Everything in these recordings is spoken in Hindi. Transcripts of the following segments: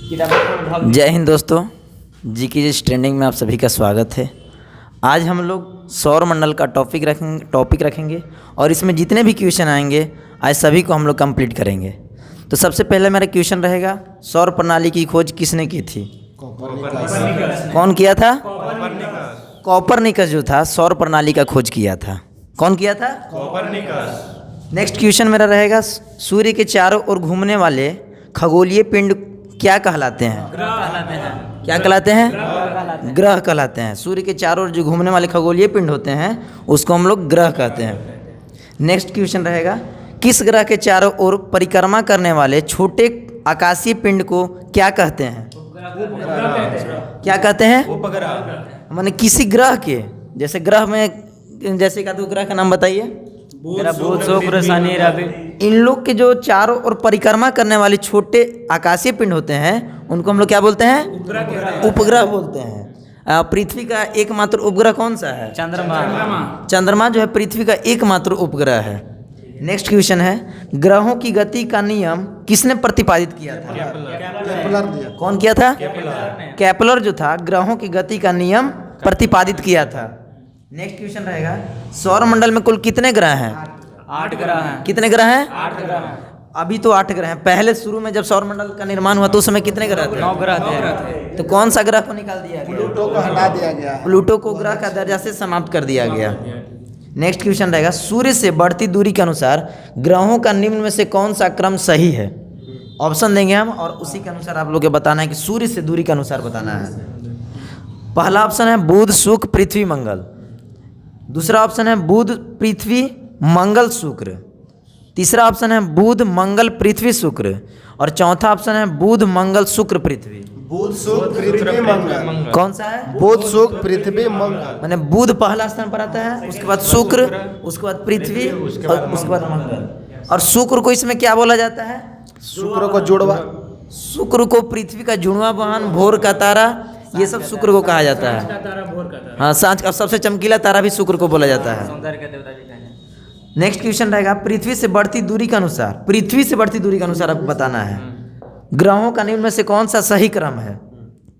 जय हिंद दोस्तों, जी की जिस ट्रेंडिंग में आप सभी का स्वागत है। आज हम लोग सौर मंडल का टॉपिक रखेंगे और इसमें जितने भी क्वेश्चन आएंगे आज सभी को हम लोग कंप्लीट करेंगे। तो सबसे पहले मेरा क्वेश्चन रहेगा, सौर प्रणाली की खोज किसने की थी? कौन किया था? कोपरनिकस जो था सौर प्रणाली का खोज किया था। कौन किया था? कोपरनिकस। नेक्स्ट क्वेश्चन मेरा रहेगा, सूर्य के चारों ओर घूमने वाले खगोलीय पिंड क्या कहलाते हैं? ग्रह कहलाते हैं। क्या कहलाते हैं? ग्रह कहलाते हैं। सूर्य के चारों ओर जो घूमने वाले खगोलीय पिंड होते हैं उसको हम लोग ग्रह कहते हैं। नेक्स्ट क्वेश्चन रहेगा, किस ग्रह के चारों ओर परिक्रमा करने वाले छोटे आकाशीय पिंड को क्या कहते हैं? क्या कहते हैं? उपग्रह। माने किसी ग्रह के, जैसे ग्रह में जैसे का, तो ग्रह का नाम बताइए। बुध, शुक्र, शनि, रवि। इन लोग के जो चारों ओर परिक्रमा करने वाले छोटे आकाशीय पिंड होते हैं उनको हम लोग क्या बोलते हैं? उपग्रह बोलते हैं। पृथ्वी का एकमात्र उपग्रह कौन सा है? चंद्रमा। चंद्रमा जो है पृथ्वी का एकमात्र उपग्रह है। नेक्स्ट क्वेश्चन है, ग्रहों की गति का नियम किसने प्रतिपादित किया था? केपलर। कौन किया था? केपलर जो था ग्रहों की गति का नियम प्रतिपादित किया था। नेक्स्ट क्वेश्चन रहेगा, सौर मंडल में कुल कितने ग्रह हैं? 8 ग्रह हैं। कितने ग्रह हैं? 8 ग्रह हैं। अभी तो 8 ग्रह हैं। पहले शुरू में जब सौर मंडल का निर्माण हुआ तो उस समय कितने ग्रह थे? 9 ग्रह थे। तो कौन सा ग्रह को निकाल दिया गया? प्लूटो को हटा दिया गया। प्लूटो को ग्रह का दर्जा से समाप्त कर दिया गया। नेक्स्ट क्वेश्चन रहेगा, सूर्य से बढ़ती दूरी के अनुसार ग्रहों का निम्न में से कौन सा क्रम सही है? ऑप्शन देंगे हम और उसी के अनुसार आप लोग को बताना है कि सूर्य से दूरी के अनुसार बताना है। पहला ऑप्शन है बुध, शुक्र, पृथ्वी, मंगल। दूसरा ऑप्शन है बुध, पृथ्वी, मंगल, शुक्र। तीसरा ऑप्शन है बुध, मंगल, पृथ्वी, शुक्र। और चौथा ऑप्शन है बुध, मंगल, शुक्र, पृथ्वी। बुध, शुक्र, पृथ्वी, मंगल। कौन सा है? बुध, शुक्र, पृथ्वी, मंगल। माने बुध पहला स्थान पर आता है, उसके बाद शुक्र, उसके बाद पृथ्वी और उसके बाद मंगल। और शुक्र को इसमें क्या बोला जाता है? शुक्र को जुड़वा। शुक्र को पृथ्वी का जुड़वा वाहन, भोर का तारा, ये सब शुक्र को कहा जाता है। हाँ, सांझ का सबसे चमकीला तारा भी शुक्र को बोला जाता है। सौंदर्य के देवता भी कहे। नेक्स्ट क्वेश्चन रहेगा, पृथ्वी से बढ़ती दूरी के अनुसार आपको बताना है ग्रहों का निम्न में से कौन सा सही क्रम है?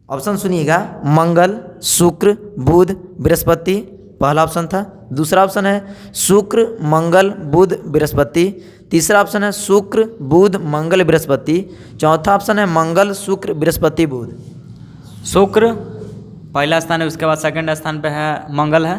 ऑप्शन सुनिएगा, मंगल, शुक्र, बुध, बृहस्पति पहला ऑप्शन था। दूसरा ऑप्शन है शुक्र, मंगल, बुध, बृहस्पति। तीसरा ऑप्शन है शुक्र, बुध, मंगल, बृहस्पति। चौथा ऑप्शन है मंगल, शुक्र, बृहस्पति, बुध। शुक्र पहला स्थान है, उसके बाद सेकंड स्थान पे है मंगल है,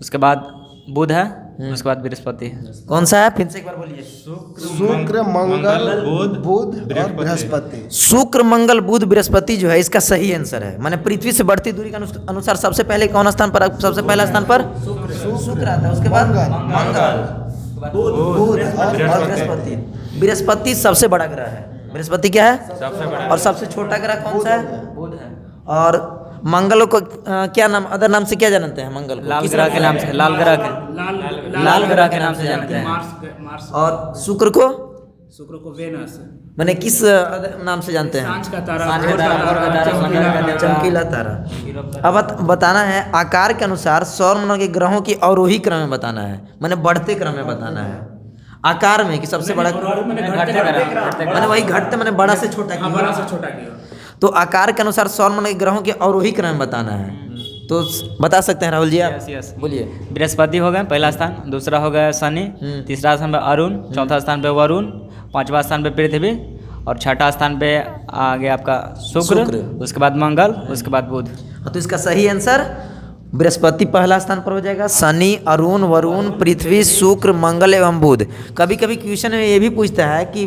उसके बाद बुध है, उसके बाद बृहस्पति है। कौन सा है? फिर से एक बार बोलिए। शुक्र, मंगल, बुध और बृहस्पति। शुक्र, मंगल, बुध, बृहस्पति जो है इसका सही आंसर है। माने पृथ्वी से बढ़ती दूरी के अनुसार सबसे पहले कौन स्थान पर? सबसे पहला स्थान पर शुक्र आता है, उसके बाद मंगल, बुध और बृहस्पति। बृहस्पति सबसे बड़ा ग्रह है। बृहस्पति क्या है? सबसे बड़ा। और सबसे छोटा ग्रह कौन सा है? बुध है। और मंगल को क्या नाम, अदर नाम से क्या जानते हैं? मंगल को लाल ग्रह के नाम से, लाल ग्रह के नाम से जानते हैं। और शुक्र को वेनस, माने किस नाम से जानते हैं? सांझ का तारा, चमकीला तारा। अब बताना है आकार के अनुसार सौर मंडल के ग्रहों की अवरोही क्रम में बताना है, माने बढ़ते क्रम में बताना है। आकार में कि सबसे बड़ा, माने वही घटते, माने बड़ा से छोटा किया। तो आकार के अनुसार सौर मंडल के ग्रहों के अवरोही क्रम में बताना है। तो बता सकते हैं राहुल जी आप? यस। बोलिए। बृहस्पति हो गए पहला स्थान, दूसरा हो गया शनि, तीसरा स्थान पे अरुण, चौथा स्थान पे वरुण, पांचवा स्थान पे पृथ्वी और छठा स्थान पे आ गया आपका शुक्र, उसके बाद मंगल, उसके बाद बुध। तो इसका सही आंसर बृहस्पति पहला स्थान पर हो जाएगा, शनि, अरुण, वरुण, पृथ्वी, शुक्र, मंगल एवं बुध। कभी कभी क्वेश्चन में ये भी पूछता है कि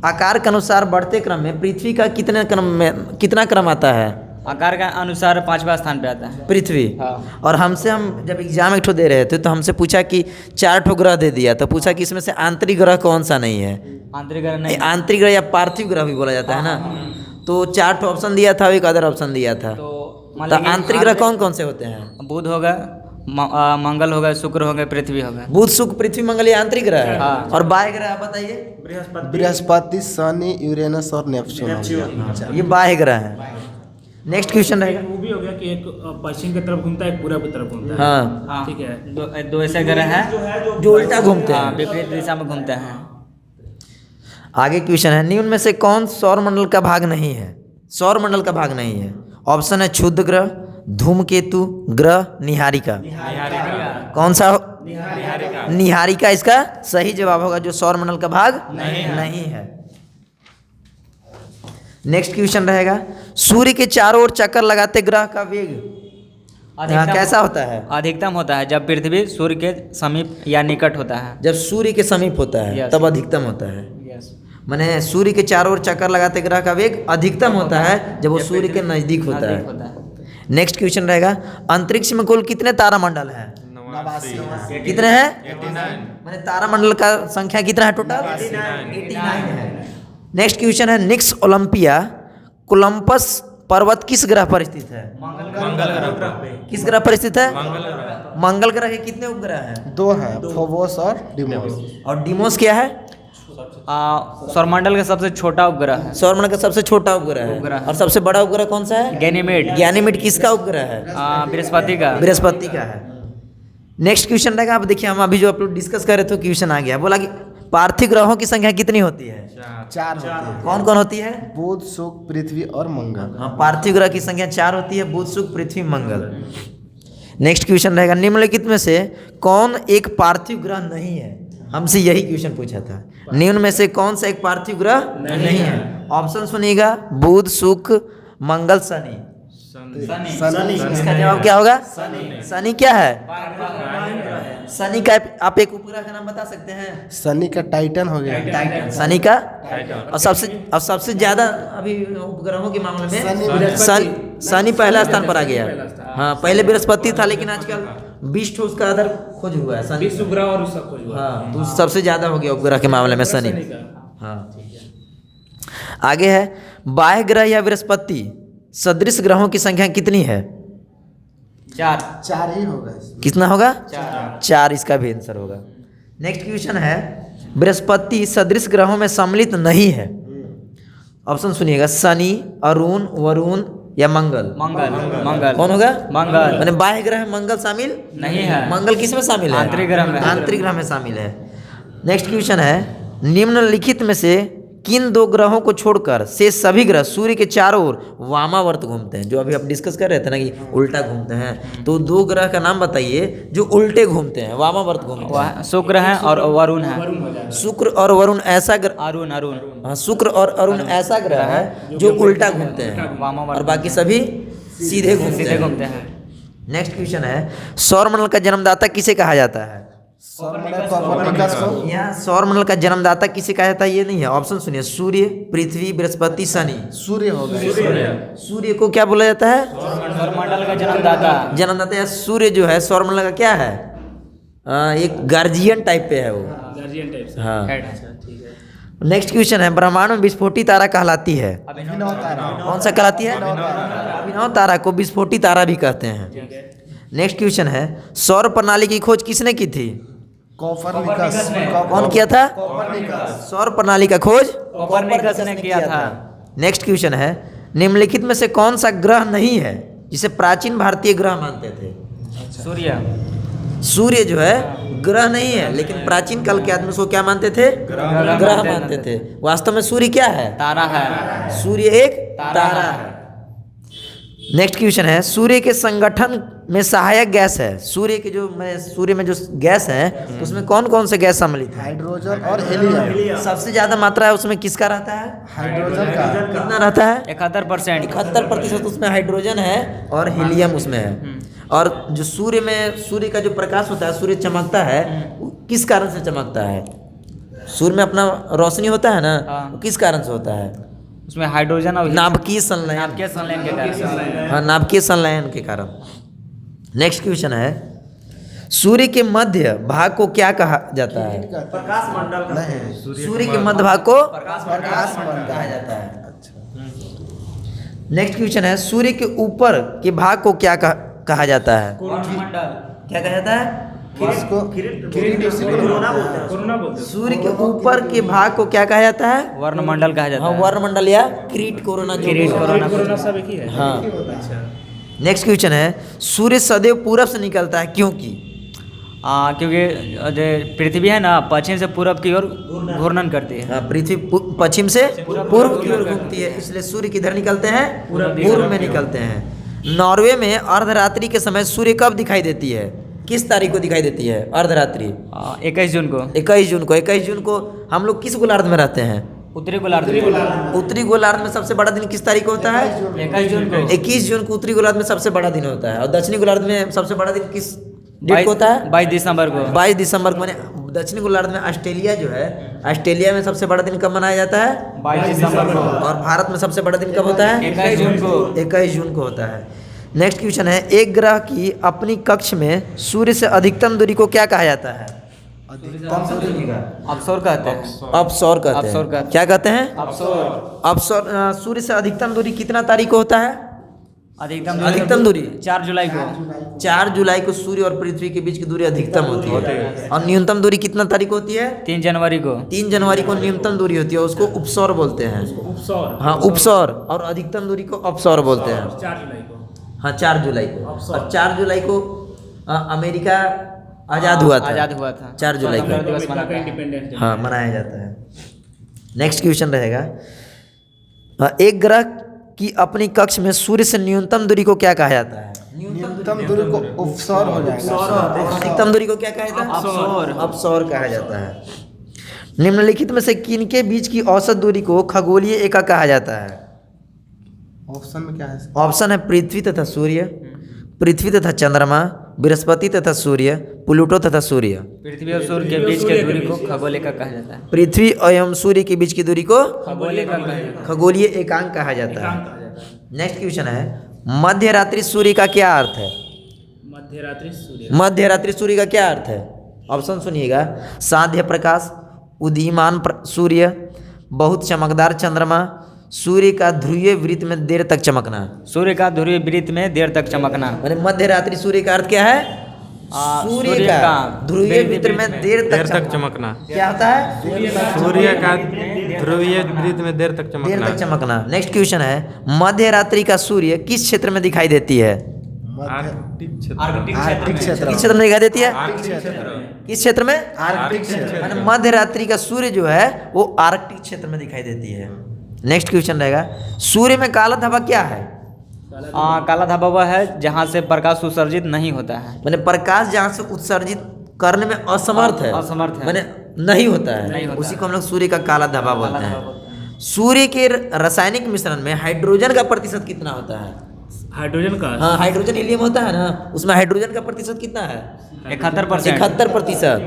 आकार के अनुसार बढ़ते क्रम में पृथ्वी का कितना क्रम आता है? आकार के अनुसार 5वां स्थान पे आता है पृथ्वी। हाँ। और हमसे हम जब एग्जाम एक ठो दे रहे थे तो हमसे पूछा कि 4 ठो ग्रह दे दिया, तो पूछा कि इसमें से आंतरिक ग्रह कौन सा नहीं है? आंतरिक ग्रह नहीं, आंतरिक ग्रह या पार्थिव ग्रह भी बोला जाता है ना। तो 4 ठो ऑप्शन दिया था, एक अदर ऑप्शन दिया था। तो आंतरिक ग्रह कौन कौन से होते हैं? बुध हो गए, मंगल हो गए, शुक्र हो गए, पृथ्वी हो गए। बुध, शुक्र, पृथ्वी, मंगल ये आंतरिक ग्रह है। हाँ। और बाह्य ग्रह आप बताइए। बृहस्पति, शनि, यूरेनस और नेपच्यून हो गया। ये बाह्य ग्रह है। नेक्स्ट क्वेश्चन रहेगा, वो भी हो गया कि एक पश्चिम की तरफ घूमता है, एक पूरब की तरफ घूमता है। हाँ ठीक है। दो ऐसे ग्रह हैं जो उल्टा घूमते हाँ, हैं। विपरीत दिशा में घूमते हैं। आगे क्वेश्चन है, निम्न में से कौन सौर मंडल का भाग नहीं है? सौर मंडल का भाग नहीं है। ऑप्शन है क्षुद्र ग्रह, धूमकेतु, ग्रह, निहारिका। कौन सा? निहारिका इसका सही जवाब होगा, जो सौर मंडल का भाग नहीं है। नेक्स्ट क्वेश्चन रहेगा, सूर्य के चारों ओर चक्कर लगाते ग्रह का वेग कैसा होता है? अधिकतम होता है जब पृथ्वी सूर्य के समीप या निकट होता है। जब सूर्य के समीप होता है Yes. तब अधिकतम होता है। यस। माने सूर्य के चारों ओर चक्कर लगाते ग्रह का वेग अधिकतम होता है जब वो सूर्य के नजदीक होता है। नेक्स्ट क्वेश्चन रहेगा, अंतरिक्ष में कुल कितने तारामंडल हैं? कितने हैं? माने तारामंडल का संख्या कितना है टोटल? 89 है। नेक्स्ट क्वेश्चन है, निक्स ओलंपिया कोलंबस पर्वत किस ग्रह पर स्थित है? किस ग्रह पर स्थित है? मंगल ग्रह के कितने उपग्रह हैं? 2 हैं, फोबोस और डिमोस। और डिमोस क्या है? सौरमंडल का सबसे छोटा उपग्रह है। सौरमंडल का सबसे छोटा उपग्रह है। उपग्रह। और सबसे बड़ा उपग्रह कौन सा है? गैनीमेड। गैनीमेड किसका उपग्रह है? बृहस्पति का। बृहस्पति का है। नेक्स्ट क्वेश्चन रहेगा, अब देखिए हम अभी जो आप लोग डिस्कस कर रहे थे क्वेश्चन आ गया, बोला कि पार्थिव ग्रहों की संख्या कितनी होती है? 4 होते हैं, कौन कौन होती है? बुध, शुक्र, पृथ्वी और मंगल। हाँ, पार्थिव ग्रह की संख्या 4 होती है, बुध, शुक्र, पृथ्वी, मंगल। नेक्स्ट क्वेश्चन रहेगा, निम्नलिखित में से कौन एक पार्थिव ग्रह नहीं है? हमसे यही क्वेश्चन पूछा था, निम्न में से कौन सा एक पार्थिव ग्रह नहीं है? ऑप्शन सुनिएगा, बुध, शुक्र, मंगल, शनि। इसका जवाब क्या होगा? शनि क्या है? शनि का आप एक उपग्रह का नाम बता सकते हैं? शनि का टाइटन हो गया। शनि का और सबसे ज्यादा अभी उपग्रहों के मामले में शनि पहला स्थान पर आ गया। हाँ, पहले बृहस्पति था, लेकिन आजकल 20 उसका आधार खोज हुआ है। शनि विश्व ग्रह और उसका खोज हुआ। हाँ, तो सबसे ज्यादा हो गया उपग्रह के मामले में शनि। हाँ, आगे है, बाह्य ग्रह या बृहस्पति सदृश ग्रहों की संख्या कितनी है? 4 ही होगा इसमें। कितना होगा? 4 इसका भी आंसर होगा। नेक्स्ट क्वेश्चन है, बृहस्पति सदृश ग्रहों में सम्मिलित नहीं है। ऑप्शन सुनिएगा, शनि, अरुण, वरुण या मंगल। मंगल। कौन होगा? मंगल। माने बाह्य ग्रह मंगल शामिल नहीं है। मंगल किस में शामिल है? आंतरिक ग्रह में। आंतरिक ग्रह में शामिल है। नेक्स्ट क्वेश्चन है, निम्नलिखित में से किन 2 ग्रहों को छोड़कर से सभी ग्रह सूर्य के चारों ओर वामावर्त घूमते हैं? जो अभी आप डिस्कस कर रहे थे ना कि उल्टा घूमते हैं, तो 2 ग्रह का नाम बताइए जो उल्टे घूमते हैं, वामावर्त घूमते हैं। शुक्र है और वरुण है। शुक्र और वरुण ऐसा ग्रह, अरुण। हाँ, शुक्र और अरुण ऐसा ग्रह है जो उल्टा घूमते हैं और बाकी सभी सीधे घूमते हैं। नेक्स्ट क्वेश्चन है, सौरमंडल का जन्मदाता किसे कहा जाता है? यहाँ सौरमंडल का जन्मदाता किसे कहा जाता है ये नहीं है। ऑप्शन सुनिए, सूर्य, पृथ्वी, बृहस्पति, शनि। सूर्य होगा। सूर्य को क्या बोला जाता है? सौरमंडल का जन्मदाता। या सूर्य जो है सौरमंडल का क्या है? एक गार्जियन टाइप पे है वो। गार्जियन टाइप से। हाँ। हेड। ठीक है। नेक्स्ट क्वेश्चन है, ब्रह्मांड में विस्फोटी तारा कहलाती है? कौन सा कहलाती है? अभिनव तारा को विस्फोटी तारा भी कहते हैं। नेक्स्ट क्वेश्चन है, सौर प्रणाली की खोज किसने की थी? कोपरनिकस। कौन किया था? सौर प्रणाली का खोज कोपरनिकस ने किया था। नेक्स्ट क्वेश्चन है, निम्नलिखित में से कौन सा ग्रह नहीं है जिसे प्राचीन भारतीय ग्रह मानते थे? सूर्य। सूर्य जो है ग्रह नहीं है, लेकिन प्राचीन काल के आदमी उसको क्या मानते थे? ग्रह मानते थे। वास्तव में सूर्य क्या है? तारा है। सूर्य एक तारा है। नेक्स्ट क्वेश्चन है, सूर्य के संगठन में सहायक गैस है। सूर्य में जो गैस है तो उसमें कौन कौन से गैस सम्मिलित है? हाइड्रोजन और हीलियम। सबसे ज्यादा मात्रा है उसमें किसका रहता है? हाइड्रोजन का। कितना रहता है? 71%। 71% उसमें हाइड्रोजन है और हीलियम उसमें है। और जो सूर्य का जो प्रकाश होता है, सूर्य चमकता है, वो किस कारण से चमकता है? सूर्य में अपना रोशनी होता है ना, वो किस कारण से होता है? उसमें हाइड्रोजन और नाभिकीय संलयन के संलयन के कारण। हाँ, नाभिकीय संलयन के कारण। नेक्स्ट क्वेश्चन है, सूर्य के मध्य भाग को क्या कहा जाता है? प्रकाश मंडल नहीं। सूर्य के मध्य भाग को प्रकाश मंडल कहा जाता है। नेक्स्ट क्वेश्चन है, सूर्य के ऊपर के भाग को क्या कहा जाता है? क्या कहा जाता है? कोरोना बोलते हैं। सूर्य के ऊपर के भाग को क्या कहा जाता है? वर्णमंडल कहा जाता हाँ, है। वर्णमंडल या क्रीट कोरोना। कोरोना सब एक ही है। हाँ। नेक्स्ट क्वेश्चन है, सूर्य सदैव पूरब से निकलता है क्योंकि? क्योंकि जो पृथ्वी है ना पश्चिम से पूरब की ओर घूर्णन करती है। हाँ, पृथ्वी पश्चिम से पूर्व की ओर घूमती है, इसलिए सूर्य किधर निकलते हैं? पूर्व में निकलते हैं। नॉर्वे में अर्धरात्रि के समय सूर्य कब दिखाई देती है? किस तारीख को दिखाई देती है अर्धरात्रि? 21 जून को। 21 जून को हम लोग किस गोलार्ध में रहते हैं? उत्तरी गोलार्ध। उत्तरी गोलार्ध में सबसे बड़ा दिन किस तारीख को होता है? 21 जून को। 21 जून को उत्तरी गोलार्ध में सबसे बड़ा दिन होता है। और दक्षिणी गोलार्ध में सबसे बड़ा दिन किस डेट को होता है? 22 दिसंबर को। 22 दिसंबर को। माने दक्षिणी गोलार्ध में ऑस्ट्रेलिया जो है, ऑस्ट्रेलिया में सबसे बड़ा दिन कब मनाया जाता है? 22 दिसंबर को। और भारत में सबसे बड़ा दिन कब होता है? 21 जून को। 21 जून को होता है। नेक्स्ट क्वेश्चन है, एक ग्रह की अपनी कक्ष में सूर्य से अधिकतम दूरी को क्या कहा जाता है? अवसर कहते हैं। अपसौर कहते अपसौर हैं। कहते क्या कहते हैं? अवसर। अपसौर। सूर्य से अधिकतम दूरी कितना तारीख को होता है? अधिकतम दूरी 4 जुलाई को। 4 जुलाई को सूर्य और पृथ्वी के बीच की दूरी अधिकतम होती है। और न्यूनतम दूरी कितना तारीख को होती है? 3 जनवरी को। 3 जनवरी को न्यूनतम दूरी होती है, उसको उपसौर बोलते हैं। उपसौर। हाँ, उपसौर। और अधिकतम दूरी को अपसौर बोलते हैं। 4 जुलाई को। हाँ, 4 जुलाई को। और 4 जुलाई को अमेरिका आज़ाद हुआ था। आज़ाद हुआ था। 4 जुलाई को। दिवस अमेरिका मनाता का है। Independence day. हाँ, मनाया जाता है। नेक्स्ट क्वेश्चन रहेगा, एक ग्रह की अपनी कक्ष में सूर्य से न्यूनतम दूरी को क्या कहा जाता है? न्यूनतम दूरी को उपसौर हो जाएगा। अधिकतम दूरी को क्या कहा जाता है? अपसौर। अपसौर कहा जाता है। निम्नलिखित में से किनके बीच की औसत दूरी को खगोलीय एकक कहा जाता है? ऑप्शन में क्या है? ऑप्शन है पृथ्वी तथा सूर्य, पृथ्वी तथा चंद्रमा, बृहस्पति तथा सूर्य, प्लूटो तथा सूर्य। पृथ्वी और सूर्य के बीच के दूरी को खगोलीय एकक कहा जाता है। पृथ्वी एवं सूर्य के बीच की दूरी को खगोलीय एकक कहा जाता है। खगोलीय एकांक कहा जाता है। नेक्स्ट क्वेश्चन है, मध्य रात्रि सूर्य का क्या अर्थ है? मध्य रात्रि सूर्य। मध्य रात्रि सूर्य का क्या अर्थ है? ऑप्शन सुनिएगा, साध्य प्रकाश, उदीयमान सूर्य, बहुत चमकदार चंद्रमा, सूर्य का ध्रुवीय वृत्त में देर तक चमकना। सूर्य का ध्रुवीय वृत्त में देर तक चमकना। माने मध्य रात्रि सूर्य का अर्थ क्या है? सूर्य का ध्रुवीय वृत्त में देर तक चमकना। क्या होता है? सूर्य का ध्रुवीय वृत्त में देर तक देर चमकना। तक चमकना। नेक्स्ट क्वेश्चन है, मध्य रात्रि का सूर्य किस क्षेत्र में दिखाई देती है? आर्कटिक क्षेत्र। आर्कटिक क्षेत्र। किस क्षेत्र में दिखाई देती है? आर्कटिक क्षेत्र। किस क्षेत्र में? आर्कटिक क्षेत्र। माने मध्य रात्रि का सूर्य जो है वो आर्कटिक क्षेत्र में दिखाई देती है। नेक्स्ट क्वेश्चन रहेगा, सूर्य में काला धब्बा क्या है? काला धब्बा वह है जहाँ से प्रकाश उत्सर्जित नहीं होता है। माने प्रकाश जहाँ से उत्सर्जित करने में असमर्थ है। असमर्थ है। माने नहीं होता है, नहीं होता उसी को हम लोग सूर्य का काला धब्बा बोलते हैं। सूर्य के रासायनिक मिश्रण में हाइड्रोजन का प्रतिशत कितना होता है? हाइड्रोजन का। हाँ, हाइड्रोजन हीलियम होता है ना, उसमें हाइड्रोजन का प्रतिशत कितना है? 71%। 71%।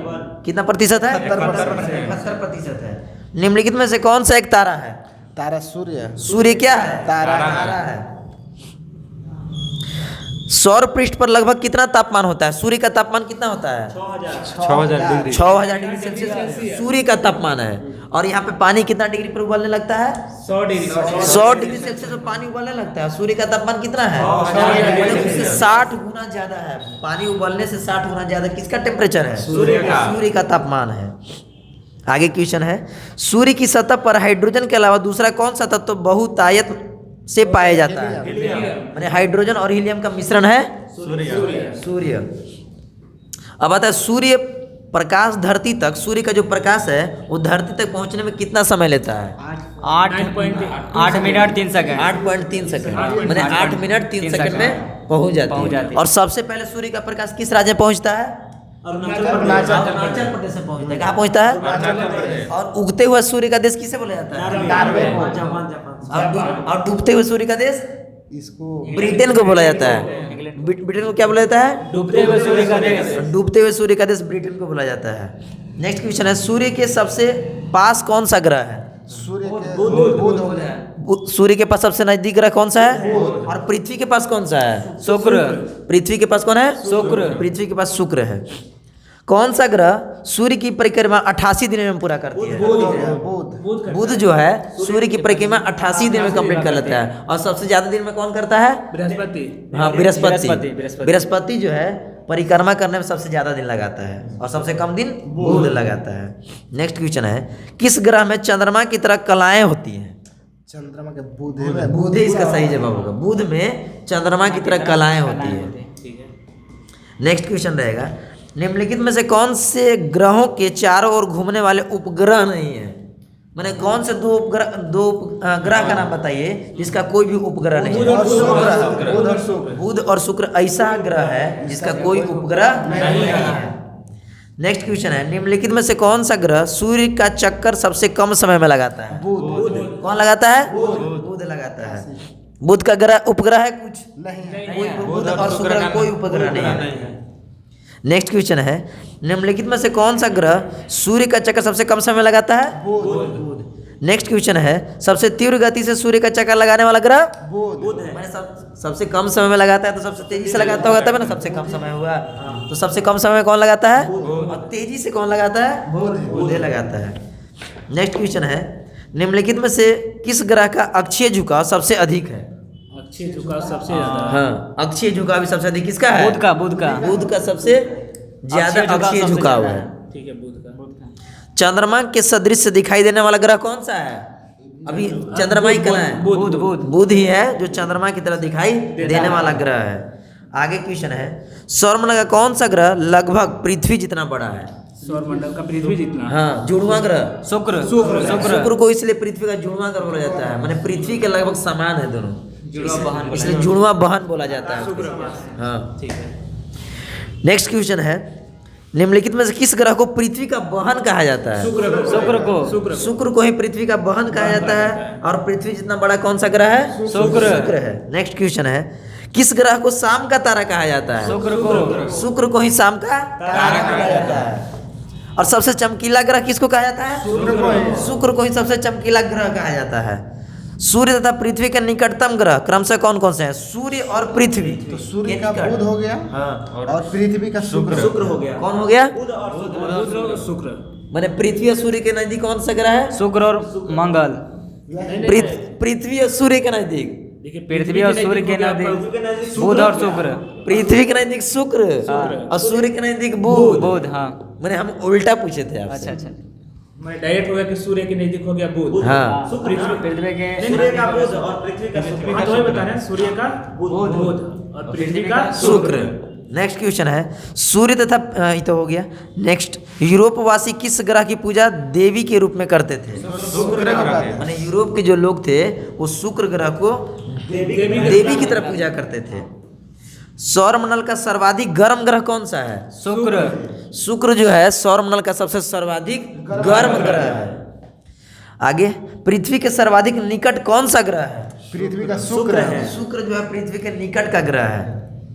कितना प्रतिशत है? 71% है। निम्नलिखित में से कौन सा एक तारा है? तारा सूर्य। सूर्य क्या है? तारा है। सौर पृष्ठ पर लगभग कितना तापमान होता है? सूर्य का तापमान कितना होता है? 6000 डिग्री। 6000 डिग्री सेल्सियस सूर्य का तापमान है। और यहाँ पे पानी कितना डिग्री पर उबलने लगता है? 100 डिग्री। 100 डिग्री सेल्सियस पर पानी उबलने लगता है। सूर्य का तापमान कितना है? मतलब उससे 60 गुना ज्यादा है। पानी उबलने से 60 गुना ज्यादा किसका टेम्परेचर है? सूर्य का तापमान है। आगे क्वेश्चन है, सूर्य की सतह पर हाइड्रोजन के अलावा दूसरा कौन सा तत्व बहुतायत से पाया जाता है? माने हाइड्रोजन और हीलियम का मिश्रण है सूर्य। अब आता है, सूर्य प्रकाश धरती तक, सूर्य का जो प्रकाश है वो धरती तक पहुंचने में कितना समय लेता है? 8 मिनट 3 सेकंड। 8.3 सेकंड। माने 8 मिनट 3 सेकंड में पहुंच जाती है। और सबसे पहले सूर्य का प्रकाश किस राज्य में पहुंचता है? अरुणाचल प्रदेश में पहुंचता है। कहाँ पहुंचता है? और उगते हुए सूर्य का देश किसे बोला जाता है? और डूबते हुए सूर्य का देश इसको ब्रिटेन को बोला जाता है। ब्रिटेन को क्या बोला जाता है? डूबते हुए सूर्य का देश। डूबते हुए सूर्य का देश ब्रिटेन को बोला जाता है। नेक्स्ट क्वेश्चन है, सूर्य के सबसे पास कौन सा ग्रह है? सूर्य के बुध हो गया। सूर्य के पास सबसे नजदीक ग्रह कौन सा है? और पृथ्वी के पास कौन सा है? शुक्र। पृथ्वी के पास कौन है? शुक्र। पृथ्वी के पास शुक्र है। कौन सा ग्रह सूर्य की परिक्रमा 88 दिन में पूरा करती है? बुध। बुध जो है सूर्य की परिक्रमा 88 दिन में कंप्लीट कर लेता है। और सबसे ज्यादा दिन में कौन करता है? बृहस्पति। हाँ, बृहस्पति। बृहस्पति जो है परिक्रमा करने में सबसे ज्यादा दिन लगाता है और सबसे कम दिन बुध लगाता है। नेक्स्ट क्वेश्चन है, किस ग्रह में चंद्रमा की तरह कलाएं होती हैं? चंद्रमा के बुध है। बुध ही इसका सही जवाब होगा। बुध में चंद्रमा की तरह कलाएं होती है। नेक्स्ट क्वेश्चन रहेगा, निम्नलिखित में से कौन से ग्रहों के चारों ओर घूमने वाले उपग्रह नहीं है? मैंने कौन से दो ग्रह का नाम बताइए जिसका कोई भी उपग्रह नहीं है? बुध और शुक्र ऐसा ग्रह है जिसका कोई उपग्रह नहीं है। नेक्स्ट क्वेश्चन है, निम्नलिखित में से कौन सा ग्रह सूर्य का चक्कर सबसे कम समय में लगाता है? बुध। कौन लगाता है? बुध लगाता है। बुध का ग्रह उपग्रह है कुछ नहीं, बुध और शुक्र का कोई उपग्रह नहीं है। नेक्स्ट क्वेश्चन है, निम्नलिखित में से कौन सा ग्रह सूर्य का चक्कर सबसे कम समय में लगाता है? बुध। नेक्स्ट क्वेश्चन है, सबसे तीव्र गति से सूर्य का चक्कर लगाने वाला ग्रह बुध है। मैंने सबसे कम समय में लगाता है तो सबसे तेजी से लगाता होगा, तब ना सबसे कम समय हुआ। तो सबसे कम समय में कौन लगाता है और तेजी से कौन लगाता है? बुध लगाता है। नेक्स्ट क्वेश्चन है, निम्नलिखित में से किस ग्रह का अक्षीय झुकाव सबसे अधिक है? अक्षीय झुकाव सबसे ज्यादा। हाँ, अक्षीय झुकाव भी सबसे अधिक किसका है? बुध का सबसे ज्यादा अक्षीय झुकाव है। ठीक है, बुध का। चंद्रमा के सदृश से दिखाई देने वाला ग्रह कौन सा है? अभी चंद्रमा ही कहाँ है? बुध ही है जो चंद्रमा की तरह दिखाई देने वाला ग्रह है। आगे क्वेश्चन है, सौरमंडल का कौन सा ग्रह लगभग पृथ्वी जितना बड़ा है? सौरमंडल का पृथ्वी जितना। हाँ, जुड़वां ग्रह शुक्र को इसलिए पृथ्वी का जुड़वां ग्रह बोला जाता है, माने पृथ्वी के लगभग समान है दोनों, इसलिए जुड़वां बहन बोला जाता है। हाँ, ठीक है। नेक्स्ट क्वेश्चन है, निम्नलिखित में से किस ग्रह को पृथ्वी का बहन कहा जाता है? शुक्र को ही पृथ्वी का बहन कहा जाता है। और पृथ्वी जितना बड़ा कौन सा ग्रह है? शुक्र है। नेक्स्ट क्वेश्चन है, किस ग्रह को शाम का तारा कहा जाता है? शुक्र को ही शाम का तारा कहा जाता है। और सबसे चमकीला ग्रह किसको कहा जाता है? शुक्र को ही सबसे चमकीला ग्रह कहा जाता है। सूर्य तथा पृथ्वी के निकटतम ग्रह क्रमशः कौन कौन से हैं? सूर्य और पृथ्वी। तो सूर्य का बुध हो गया। हाँ। और पृथ्वी का शुक्र हो गया। कौन हो गया? बुध और शुक्र। माने पृथ्वी और सूर्य के नजदीक कौन सा ग्रह है? शुक्र और मंगल। पृथ्वी और सूर्य के नजदीक पृथ्वी और सूर्य के नजदीक बुध और शुक्र। पृथ्वी के नजदीक शुक्र और सूर्य के नजदीक बुध। हाँ, मैंने हम उल्टा पूछे थे आपसे। अच्छा। मैं डायरेक्ट हो गया कि सूर्य के नजदीक हो गया बुध। हाँ, पृथ्वी के सूर्य का बुध और पृथ्वी का शुक्र। हाँ, तो वही बता रहे हैं, सूर्य का बुध और पृथ्वी का शुक्र। नेक्स्ट क्वेश्चन है, सूर्य तथा ये तो हो गया। नेक्स्ट, यूरोपवासी किस ग्रह की पूजा देवी के रूप में करते थे? शुक्र का। माने यूरोप के जो लोग थे वो शुक्र ग्रह को देवी की तरह पूजा करते थे। सौरमंडल का सर्वाधिक गर्म ग्रह कौन सा है? शुक्र जो है सौरमंडल का सबसे सर्वाधिक गर्म ग्रह है। आगे, पृथ्वी के सर्वाधिक निकट कौन सा ग्रह है? पृथ्वी का शुक्र है। शुक्र जो है पृथ्वी के निकट का ग्रह है।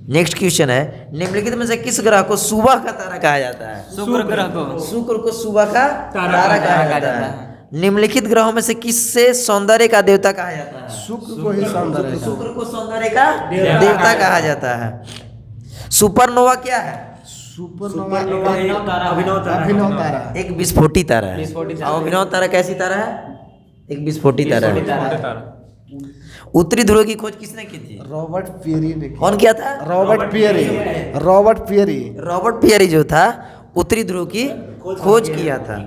नेक्स्ट क्वेश्चन है, निम्नलिखित में से किस ग्रह को सुबह का तारा कहा जाता है? शुक्र को सुबह का तारा कहा जाता है। निम्नलिखित ग्रहों में से किससे सौंदर्य का देवता कहा जाता है? शुक्र को ही सौंदर्य। शुक्र को सौंदर्य का देवता कहा जाता है। सुपरनोवा क्या है? सुपरनोवा अभिनव तारा। एक विस्फोटी तारा है। अभिनव तारा कैसी तारा है? एक विस्फोटी तारा है। उत्तरी ध्रुव की खोज किसने की थी? रॉबर्ट पियरी ने। कौन किया था? रॉबर्ट पियरी जो था उत्तरी ध्रुव की खोज किया था।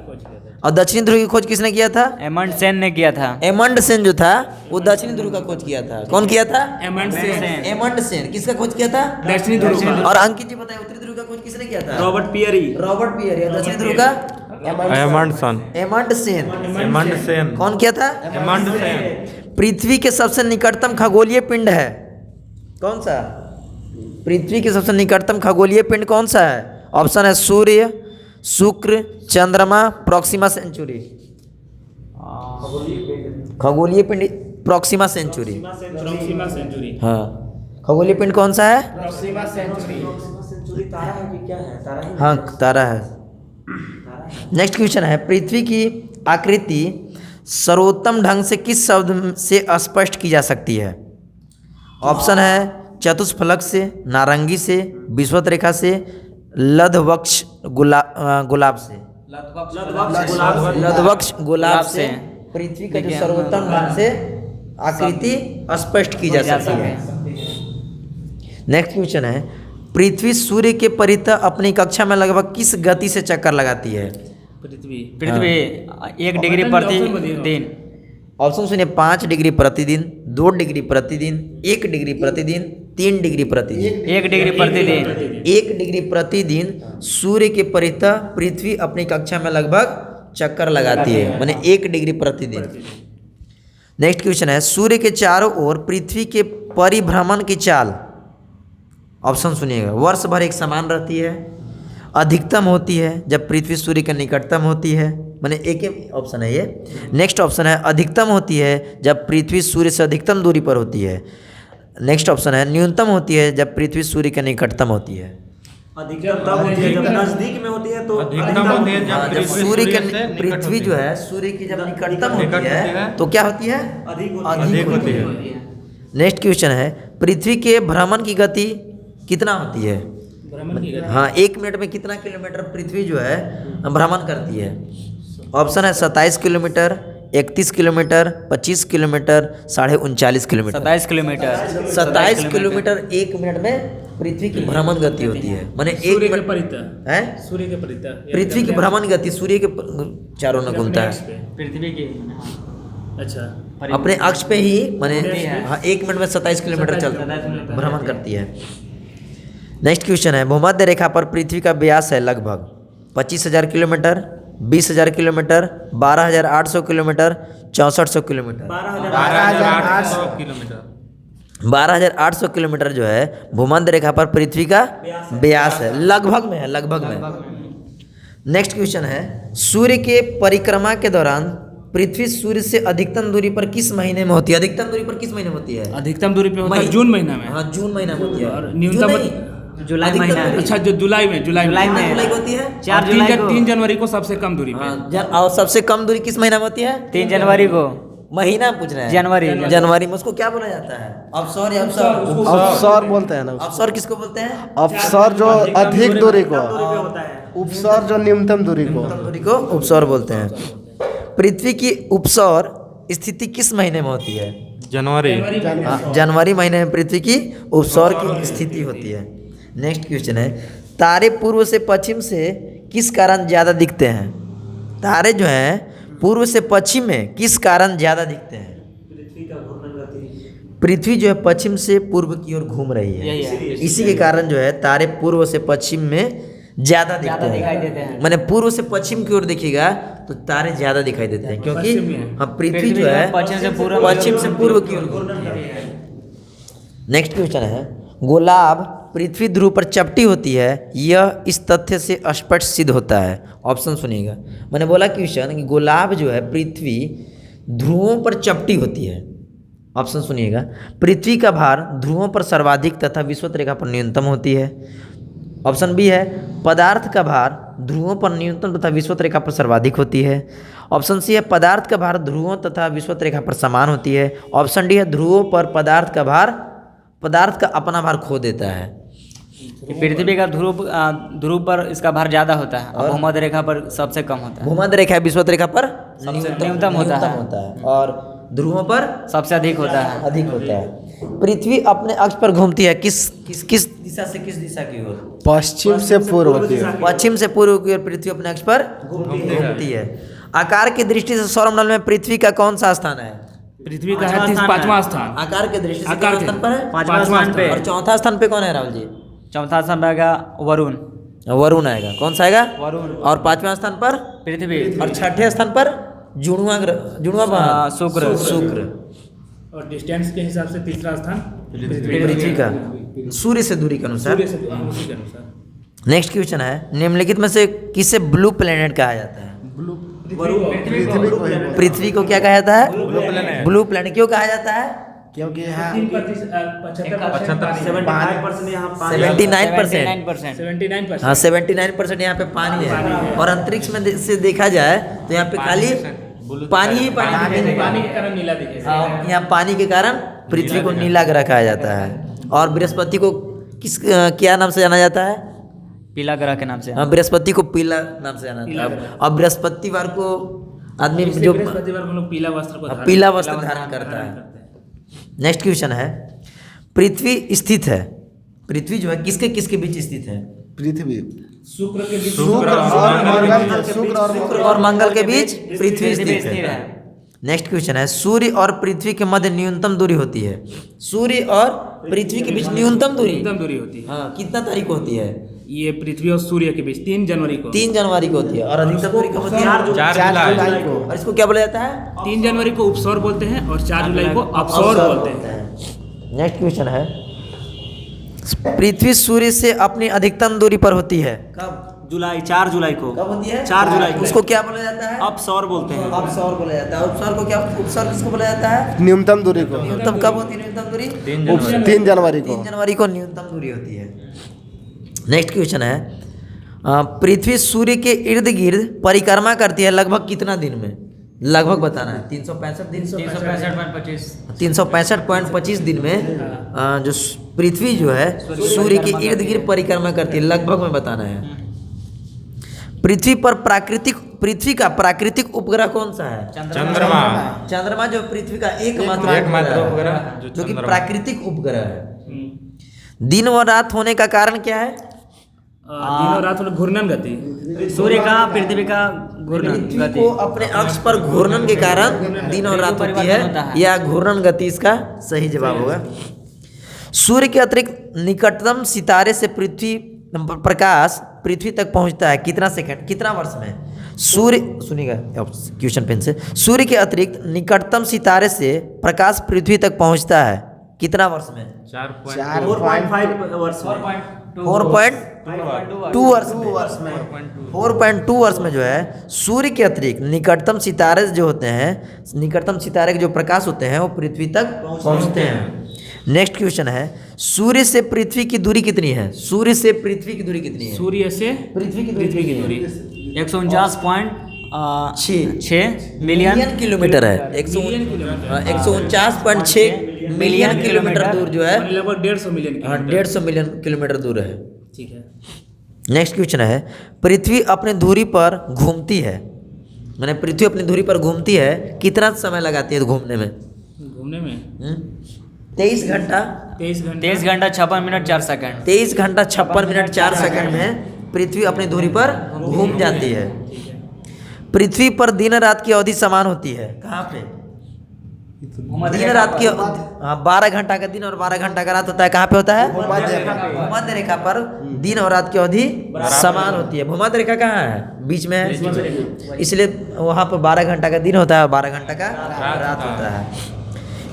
और दक्षिणी ध्रुव की खोज किसने किया था? एमंडसेन ने किया था। एमंडसेन जो था वो दक्षिणी ध्रुव का खोज किया था। कौन किया था? एमंडसेन। किसका खोज किया था? दक्षिणी ध्रुव। और अंकित जी बताइए उत्तरी ध्रुव का खोज किसने किया था? Robert Peary. और दक्षिणी ध्रुव का? एमंडसेन। कौन किया था? पृथ्वी के सबसे निकटतम खगोलीय पिंड है कौन सा? पृथ्वी के सबसे निकटतम खगोलीय पिंड कौन सा है? ऑप्शन है सूर्य, शुक्र, चंद्रमा, प्रॉक्सिमा सेंचुरी। खगोलीय पिंड प्रॉक्सिमा सेंचुरी। हाँ, खगोलीय पिंड कौन सा है? हाँ, तारा है। नेक्स्ट क्वेश्चन है, पृथ्वी की आकृति सर्वोत्तम ढंग से किस शब्द से स्पष्ट की जा सकती है? ऑप्शन है चतुष्फलक से, नारंगी से, विषुवत रेखा से, लधवक्ष गुलाब से। लधवक्ष गुलाब से पृथ्वी का जो सर्वोत्तम ढंग से आकृति स्पष्ट की जा सकती है। नेक्स्ट क्वेश्चन है, पृथ्वी सूर्य के परितः अपनी कक्षा में लगभग किस गति से चक्कर लगाती है? पृथ्वी 1 डिग्री प्रति दिन। ऑप्शन सुनिए, 5 डिग्री प्रतिदिन, 2 डिग्री प्रतिदिन, 1 डिग्री प्रतिदिन, 3 डिग्री प्रतिदिन। 1 डिग्री प्रतिदिन। 1 डिग्री प्रतिदिन सूर्य के परितः पृथ्वी अपनी कक्षा में लगभग चक्कर लगाती है, माने 1 डिग्री प्रतिदिन। नेक्स्ट क्वेश्चन है, सूर्य के चारों ओर पृथ्वी के परिभ्रमण की चाल, ऑप्शन सुनिएगा, वर्ष भर एक समान रहती है, अधिकतम होती है जब पृथ्वी सूर्य के निकटतम होती है, माने एक ही ऑप्शन है ये। नेक्स्ट ऑप्शन है, अधिकतम होती है जब पृथ्वी सूर्य से अधिकतम दूरी पर होती है। नेक्स्ट ऑप्शन है, न्यूनतम होती है जब पृथ्वी सूर्य के निकटतम होती है। अधिकतम तब होती है जब नजदीक में होती है, तो अधिकतम होती है हाँ, जब सूर्य के पृथ्वी जो है सूर्य की जब निकटतम होती है तो क्या होती है? अधिक होती है। नेक्स्ट क्वेश्चन है, पृथ्वी के भ्रमण की गति कितना होती है? हाँ, 1 मिनट में कितना किलोमीटर पृथ्वी जो है भ्रमण करती है? ऑप्शन है 27 kilometre, 31 kilometre, 25 kilometre, 39.5 kilometre. 27 kilometre. 27 kilometre 1 minute में पृथ्वी की भ्रमण गति होती है, माने 1 मिनट है सूर्य के परितः पृथ्वी की भ्रमण गति सूर्य के चारों ओर घूमता है पृथ्वी की। अच्छा, अपने अक्ष पे ही, माने हाँ, 1 मिनट में 27 किलोमीटर चल भ्रमण करती है। नेक्स्ट क्वेश्चन है, भूमध्य रेखा पर पृथ्वी का व्यास है लगभग 25,000 kilometre, 20,000 kilometre, 12,800 kilometre, 6400 kilometre. 12,800 kilometre. 12,800 kilometre जो है भूमध्य रेखा पर पृथ्वी का व्यास है, लगभग में है, लगभग में। नेक्स्ट क्वेश्चन है, सूर्य के परिक्रमा के दौरान पृथ्वी सूर्य से अधिकतम दूरी पर किस महीने में होती है? अधिकतम दूरी पर किस महीने में होती है? अधिकतम दूरी पे होता है जून महीना में। हाँ, जून महीना में होती है। और न्यूनतम जुलाई अधिकतम महीना। दूरी- अच्छा, जो जुलाई में जुलाई में जुलाई को होती है। 4 जुलाई को। 3 जनवरी को सबसे कम दूरी पे। हाँ, और सबसे कम दूरी किस महीना में होती है? 3 जनवरी को। महीना पूछ रहे हैं। जनवरी। जनवरी में उसको क्या बोला जाता है? अवसर या अवसर? अवसर बोलते हैं ना उसको। अवसर किसको बोलते हैं? अवसर जो अधिक दूरी को, होता है। उपसर जो न्यूनतम दूरी को। अधिकतम दूरी को उपसौर बोलते हैं। पृथ्वी की उपसौर स्थिति किस महीने में होती है? जनवरी। हाँ, जनवरी महीने में पृथ्वी की उपसौर की स्थिति होती है। नेक्स्ट क्वेश्चन है, तारे पूर्व से पश्चिम से किस कारण ज़्यादा दिखते हैं? तारे जो हैं पूर्व से पश्चिम में किस कारण ज़्यादा दिखते हैं? पृथ्वी जो है पश्चिम से पूर्व की ओर घूम रही है, इसी के कारण जो है तारे पूर्व से पश्चिम में ज़्यादा दिखाई देते हैं। मैंने पूर्व से पश्चिम की ओर देखिएगा तो तारे ज़्यादा दिखाई देते हैं, क्योंकि हाँ, पृथ्वी जो है पश्चिम से पूर्व की ओर घूमती है। नेक्स्ट क्वेश्चन है, गुलाब पृथ्वी ध्रुव पर चपटी होती है, यह इस तथ्य से स्पष्ट सिद्ध होता है। ऑप्शन सुनिएगा, मैंने बोला क्वेश्चन कि गुलाब जो है पृथ्वी ध्रुवों पर चपटी होती है। ऑप्शन सुनिएगा, पृथ्वी का भार ध्रुवों पर सर्वाधिक तथा विषुवत रेखा पर न्यूनतम होती है। ऑप्शन बी है, पदार्थ का भार ध्रुवों पर न्यूनतम तथा विषुवत रेखा पर सर्वाधिक होती है। ऑप्शन सी है, पदार्थ का भार ध्रुवों तथा विषुवत रेखा पर समान होती है। ऑप्शन डी है, ध्रुवों पर पदार्थ का अपना भार खो देता है। पृथ्वी का ध्रुव पर इसका भार ज़्यादा होता है और भूमध्य रेखा पर सबसे कम होता है। भूमध्य रेखा विषुवत रेखा पर न्यूनतम होता है और ध्रुवों पर सबसे अधिक होता है। अधिक होता है। पृथ्वी अपने अक्ष पर घूमती है किस दिशा से किस दिशा की ओर? पश्चिम से पूर्व की ओर। पश्चिम से पूर्व की ओर पृथ्वी अपने अक्ष पर घूमती है। आकार की दृष्टि से सौरमंडल में पृथ्वी का कौन सा स्थान है? पृथ्वी का है 5वां स्थान। आकार की दृष्टि से आकार कौन के- स्थान पर है? 5वां स्थान पे। और चौथा स्थान पे कौन है राहुल जी? चौथा स्थान पे आएगा वरुण। वरुण आएगा। कौन सा आएगा? वरुण। और 5वां स्थान पर? पृथ्वी। और 6ठे स्थान पर जुड़वा शुक्र। और डिस्टेंस के हिसाब से तीसरा स्थान पृथ्वी का सूर्य से दूरी के अनुसार। सूर्य से उसी के अनुसार। नेक्स्ट क्वेश्चन है, निम्नलिखित में से किसे ब्लू प्लेनेट कहा जाता है? पृथ्वी को क्या कहा जाता है? Blue planet. क्यों कहा जाता है? क्योंकि यहाँ 79%। 79%। हाँ, 79% यहाँ पे पानी है। और अंतरिक्ष में से देखा जाए तो यहाँ पे खाली पानी ही पानी पानी के कारण नीला दिखे। यहाँ पानी के कारण पृथ्वी को नीला ग्रह कहा जाता है। और बृहस्पति को क्या नाम से जाना जाता है? पीला ग्रह के नाम से। हाँ, बृहस्पति को पीला नाम से जाना जाता है। और बृहस्पतिवार को आदमी जो बृहस्पतिवार को लोग पीला वस्त्र को पीला वस्त्र धारण करता है। नेक्स्ट क्वेश्चन है, पृथ्वी स्थित है, पृथ्वी जो है किसके किसके बीच स्थित है? पृथ्वी शुक्र के बीच शुक्र और मंगल शुक्र और मंगल के बीच पृथ्वी स्थित है। नेक्स्ट क्वेश्चन है, सूर्य और पृथ्वी के मध्य न्यूनतम दूरी होती है। सूर्य और पृथ्वी के बीच न्यूनतम दूरी न्यूनतम दूरी होती है। हाँ, कितना तारीख को होती है? ये पृथ्वी और सूर्य के बीच 3 जनवरी को। 3 जनवरी को होती है। और अधिकतम दूरी कब होती है? 4 जुलाई को। और इसको क्या बोला जाता है? 3 जनवरी को उपसौर बोलते हैं और 4 जुलाई को अपसौर बोलते हैं। नेक्स्ट क्वेश्चन है, पृथ्वी सूर्य से अपनी अधिकतम दूरी पर होती है। कब? जुलाई 4 जुलाई को। कब होती है? 4 जुलाई को। उसको क्या बोला जाता है? अपसौर बोलते हैं। अपसौर बोला जाता है। उपसौर को क्या, उपसौर किसको बोला जाता है? न्यूनतम दूरी को। न्यूनतम कब होती है न्यूनतम दूरी? 3 जनवरी को। 3 जनवरी को न्यूनतम दूरी होती है। नेक्स्ट क्वेश्चन है, पृथ्वी सूर्य के इर्द गिर्द परिक्रमा करती है लगभग कितना दिन में? लगभग बताना है। 365 दिन, 365.25 दिन में जो पृथ्वी जो है सूर्य के इर्द गिर्द परिक्रमा करती है, लगभग में बताना है। पृथ्वी का प्राकृतिक उपग्रह कौन सा है? चंद्रमा। चंद्रमा जो पृथ्वी का एकमात्र उपग्रह जो कि प्राकृतिक उपग्रह है। दिन और रात होने का कारण क्या है? दिन और रात में घूर्णन गति। सूर्य का पृथ्वी का घूर्णन पृथ्वी गति। को अपने अक्ष पर घूर्णन के कारण दिन और रात होती है, या घूर्णन गति इसका सही जवाब होगा। सूर्य के अतिरिक्त निकटतम सितारे से प्रकाश पृथ्वी तक पहुंचता है कितना सेकंड, कितना वर्ष में? सूर्य, सुनिएगा क्वेश्चन पेन से, सूर्य के अतिरिक्त निकटतम सितारे से प्रकाश पृथ्वी तक पहुंचता है कितना वर्ष में? 4.5 वर्ष में। 4.2 वर्ष में। 4.2 वर्ष में जो है सूर्य के अतिरिक्त निकटतम सितारे जो होते हैं, निकटतम सितारे के जो प्रकाश होते हैं वो पृथ्वी तक पहुंचते हैं। नेक्स्ट क्वेश्चन है, सूर्य से पृथ्वी की दूरी कितनी है? सूर्य से पृथ्वी की दूरी कितनी है? सूर्य से पृथ्वी की दूरी 149.6 मिलियन किलोमीटर है। 149.6 मिलियन किलोमीटर दूर जो है, लगभग 150 मिलियन। 150 मिलियन किलोमीटर दूर है। ठीक है। नेक्स्ट क्वेश्चन है, पृथ्वी अपने धुरी पर घूमती है, मैंने पृथ्वी अपनी धुरी पर घूमती है, कितना समय लगाती है घूमने में? घूमने में 23 घंटा 23 घंटा 56 मिनट 4 सेकंड। 23 घंटा 56 मिनट 4 सेकंड में पृथ्वी अपनी धुरी पर घूम जाती है। पृथ्वी पर दिन रात की अवधि समान होती है, कहाँ पे? दिन रात की 12 घंटा का दिन और 12 घंटा का रात होता है, कहाँ पे होता है? भूमध्य रेखा पर दिन और रात की अवधि समान होती है। भूमध्य रेखा कहाँ है? बीच में है, इसलिए वहाँ पर 12 घंटा का दिन होता है और 12 घंटा का रात होता है।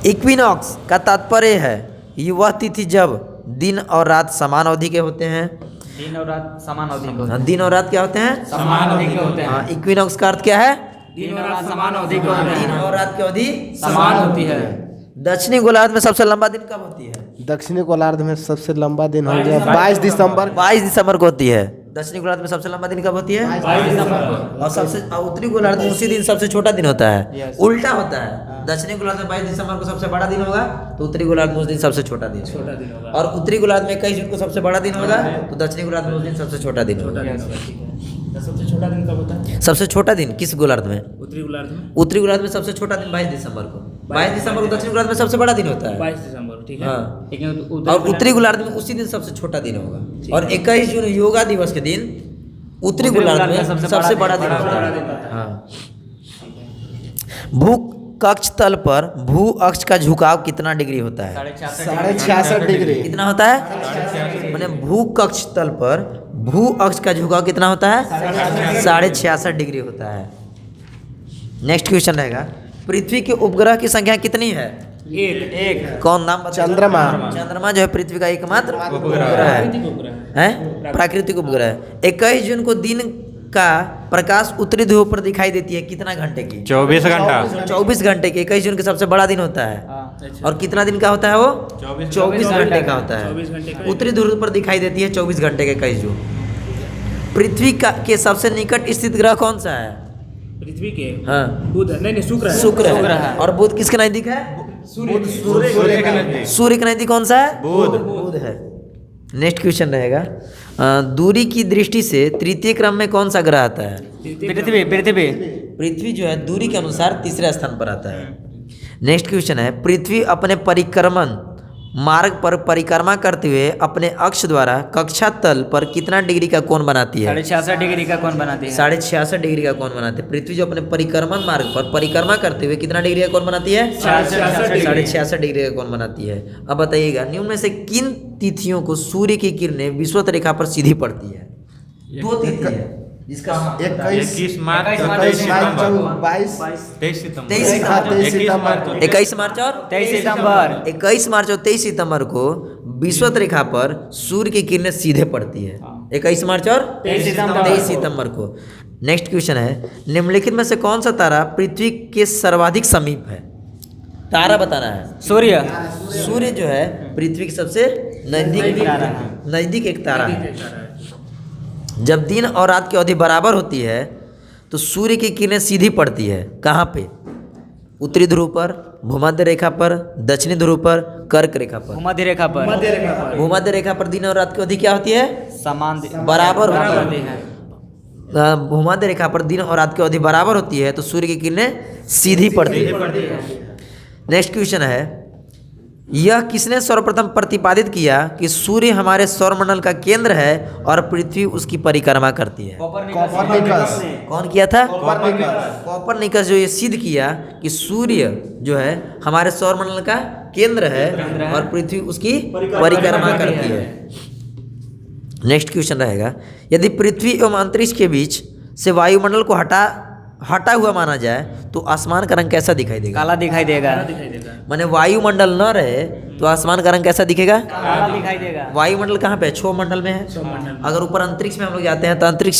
इक्विनॉक्स का तात्पर्य है ये वह तिथि जब दिन और रात समान अवधि के होते हैं। दिन और रात समान अवधि के होते हैं। दिन और रात क्या होते हैं? समान अवधि के होते हैं। हाँ, इक्विनॉक्स का अर्थ क्या है? दिन और रात समान अवधि के होते दिन हैं। और रात की अवधि समान होती है। दक्षिणी गोलार्ध में सबसे लंबा दिन कब होती है? दक्षिणी गोलार्ध में सबसे लंबा दिन हो गया 22 दिसंबर। 22 दिसंबर को होती है। दक्षिणी गोलार्ध में सबसे लंबा दिन कब होती है? 22 दिसंबर को। और सबसे उत्तरी गोलार्ध में उसी दिन सबसे छोटा दिन होता है। उल्टा होता है, दक्षिणी गोलार्ध में 22 दिसंबर को सबसे बड़ा दिन होगा, तो उत्तरी गोलार्ध में उस दिन सबसे छोटा दिन होगा। और उत्तरी गोलार्ध में 21 जून को सबसे बड़ा दिन होगा, तो दक्षिणी गोलार्ध में उस दिन सबसे छोटा दिन होगा। सबसे छोटा दिन कब होता है? सबसे छोटा दिन किस गोलार्ध में? उत्तरी गोलार्ध में उत्तरी गोलार्ध में सबसे छोटा दिन 22 दिसंबर को। 22 दिसंबर को दक्षिणी गोलार्ध में सबसे बड़ा दिन होता है। 22 दिसंबर। ठीक है। हाँ, लेकिन और उत्तरी गोलार्ध में उसी दिन सबसे छोटा दिन होगा। और 21 जून योगा दिवस के दिन उत्तरी गोलार्ध में सबसे बड़ा दिन होता है। हाँ। भू कक्ष तल पर भू अक्ष का झुकाव कितना डिग्री होता है? 66 डिग्री। कितना होता है? मैंने भू कक्ष तल पर भू अक्ष का झुकाव कितना होता है? 66.5 डिग्री होता है। नेक्स्ट क्वेश्चन रहेगा, पृथ्वी के उपग्रह की संख्या कितनी है? एक। कौन नाम बताइए? चंद्रमा। चंद्रमा जो है पृथ्वी का एकमात्र उपग्रह है, प्राकृतिक उपग्रह है। 21 जून को दिन का प्रकाश उत्तरी ध्रुव पर दिखाई देती है कितना घंटे की? 24 घंटा। 24 घंटे की। 21 जून के सबसे बड़ा दिन होता है। और कितना दिन का होता है वो? 24 घंटे का होता 24 घंटे है। का। उत्तरी ध्रुव पर दिखाई देती है 24 घंटे के 21 जून। पृथ्वी का के सबसे निकट स्थित ग्रह कौन सा है? पृथ्वी के हाँ, बुध है। नहीं शुक्र है। शुक्र है। और बुध किसके नजदीक है? सूर्य के नजदीक कौन सा है? बुध है। नेक्स्ट क्वेश्चन रहेगा, दूरी की दृष्टि से तृतीय क्रम में कौन सा ग्रह आता है? पृथ्वी जो है दूरी के अनुसार तीसरे स्थान पर आता है। नेक्स्ट क्वेश्चन है, पृथ्वी अपने परिक्रमण मार्ग पर परिक्रमा करते हुए अपने अक्ष द्वारा कक्षा तल पर कितना डिग्री का कोण बनाती है? 66 डिग्री का कोण बनाती है। 66.5 डिग्री का कोण बनाती है। पृथ्वी जो अपने परिक्रमण मार्ग पर परिक्रमा करते हुए कितना डिग्री का कोण बनाती है? 66.5 डिग्री का कोण बनाती है। अब बताइएगा निम्न में से किन तिथियों को सूर्य की किरणें विषुवत रेखा पर सीधी पड़ती है? 2 तिथि है जिसका 21 मार्च 22 23 सितंबर 21 मार्च और 23 सितंबर 21 मार्च और 23 सितंबर को विषुवत रेखा पर सूर्य की किरणें सीधे पड़ती है। 21 मार्च और 23 सितंबर को। नेक्स्ट क्वेश्चन है निम्नलिखित में से कौन सा तारा पृथ्वी के सर्वाधिक समीप है? तारा बताना है। सूर्य सूर्य जो है पृथ्वी के सबसे नजदीक एक तारा है। जब दिन और रात की अवधि बराबर होती है तो सूर्य की किरणें सीधी पड़ती है। कहाँ पे? उत्तरी ध्रुव पर, भूमध्य रेखा पर, दक्षिणी ध्रुव पर, कर्क रेखा पर। भूमध्य रेखा पर भूमध्य रेखा पर दिन और रात की अवधि क्या होती है? समान बराबर होती है। भूमध्य रेखा पर दिन और रात की अवधि बराबर होती है तो सूर्य की किरणें सीधी पड़ती है। नेक्स्ट क्वेश्चन है यह किसने सर्वप्रथम प्रतिपादित किया कि सूर्य हमारे सौरमंडल का केंद्र है और पृथ्वी उसकी परिक्रमा करती है? कॉपरनिकस कौन किया था? कॉपरनिकस जो ये सिद्ध किया कि सूर्य जो है हमारे सौरमंडल का केंद्र है और पृथ्वी उसकी परिक्रमा करती है। नेक्स्ट क्वेश्चन रहेगा यदि पृथ्वी एवं अंतरिक्ष के बीच से वायुमंडल को हटा हुआ माना जाए तो आसमान का रंग कैसा दिखाई देगा? काला दिखाई देगा। माने वायुमंडल न रहे तो आसमान का रंग कैसा दिखेगा? काला दिखाई देगा। वायुमंडल कहाँ पे है? क्षोभ मंडल में है। अगर ऊपर अंतरिक्ष में हम लोग जाते हैं तो अंतरिक्ष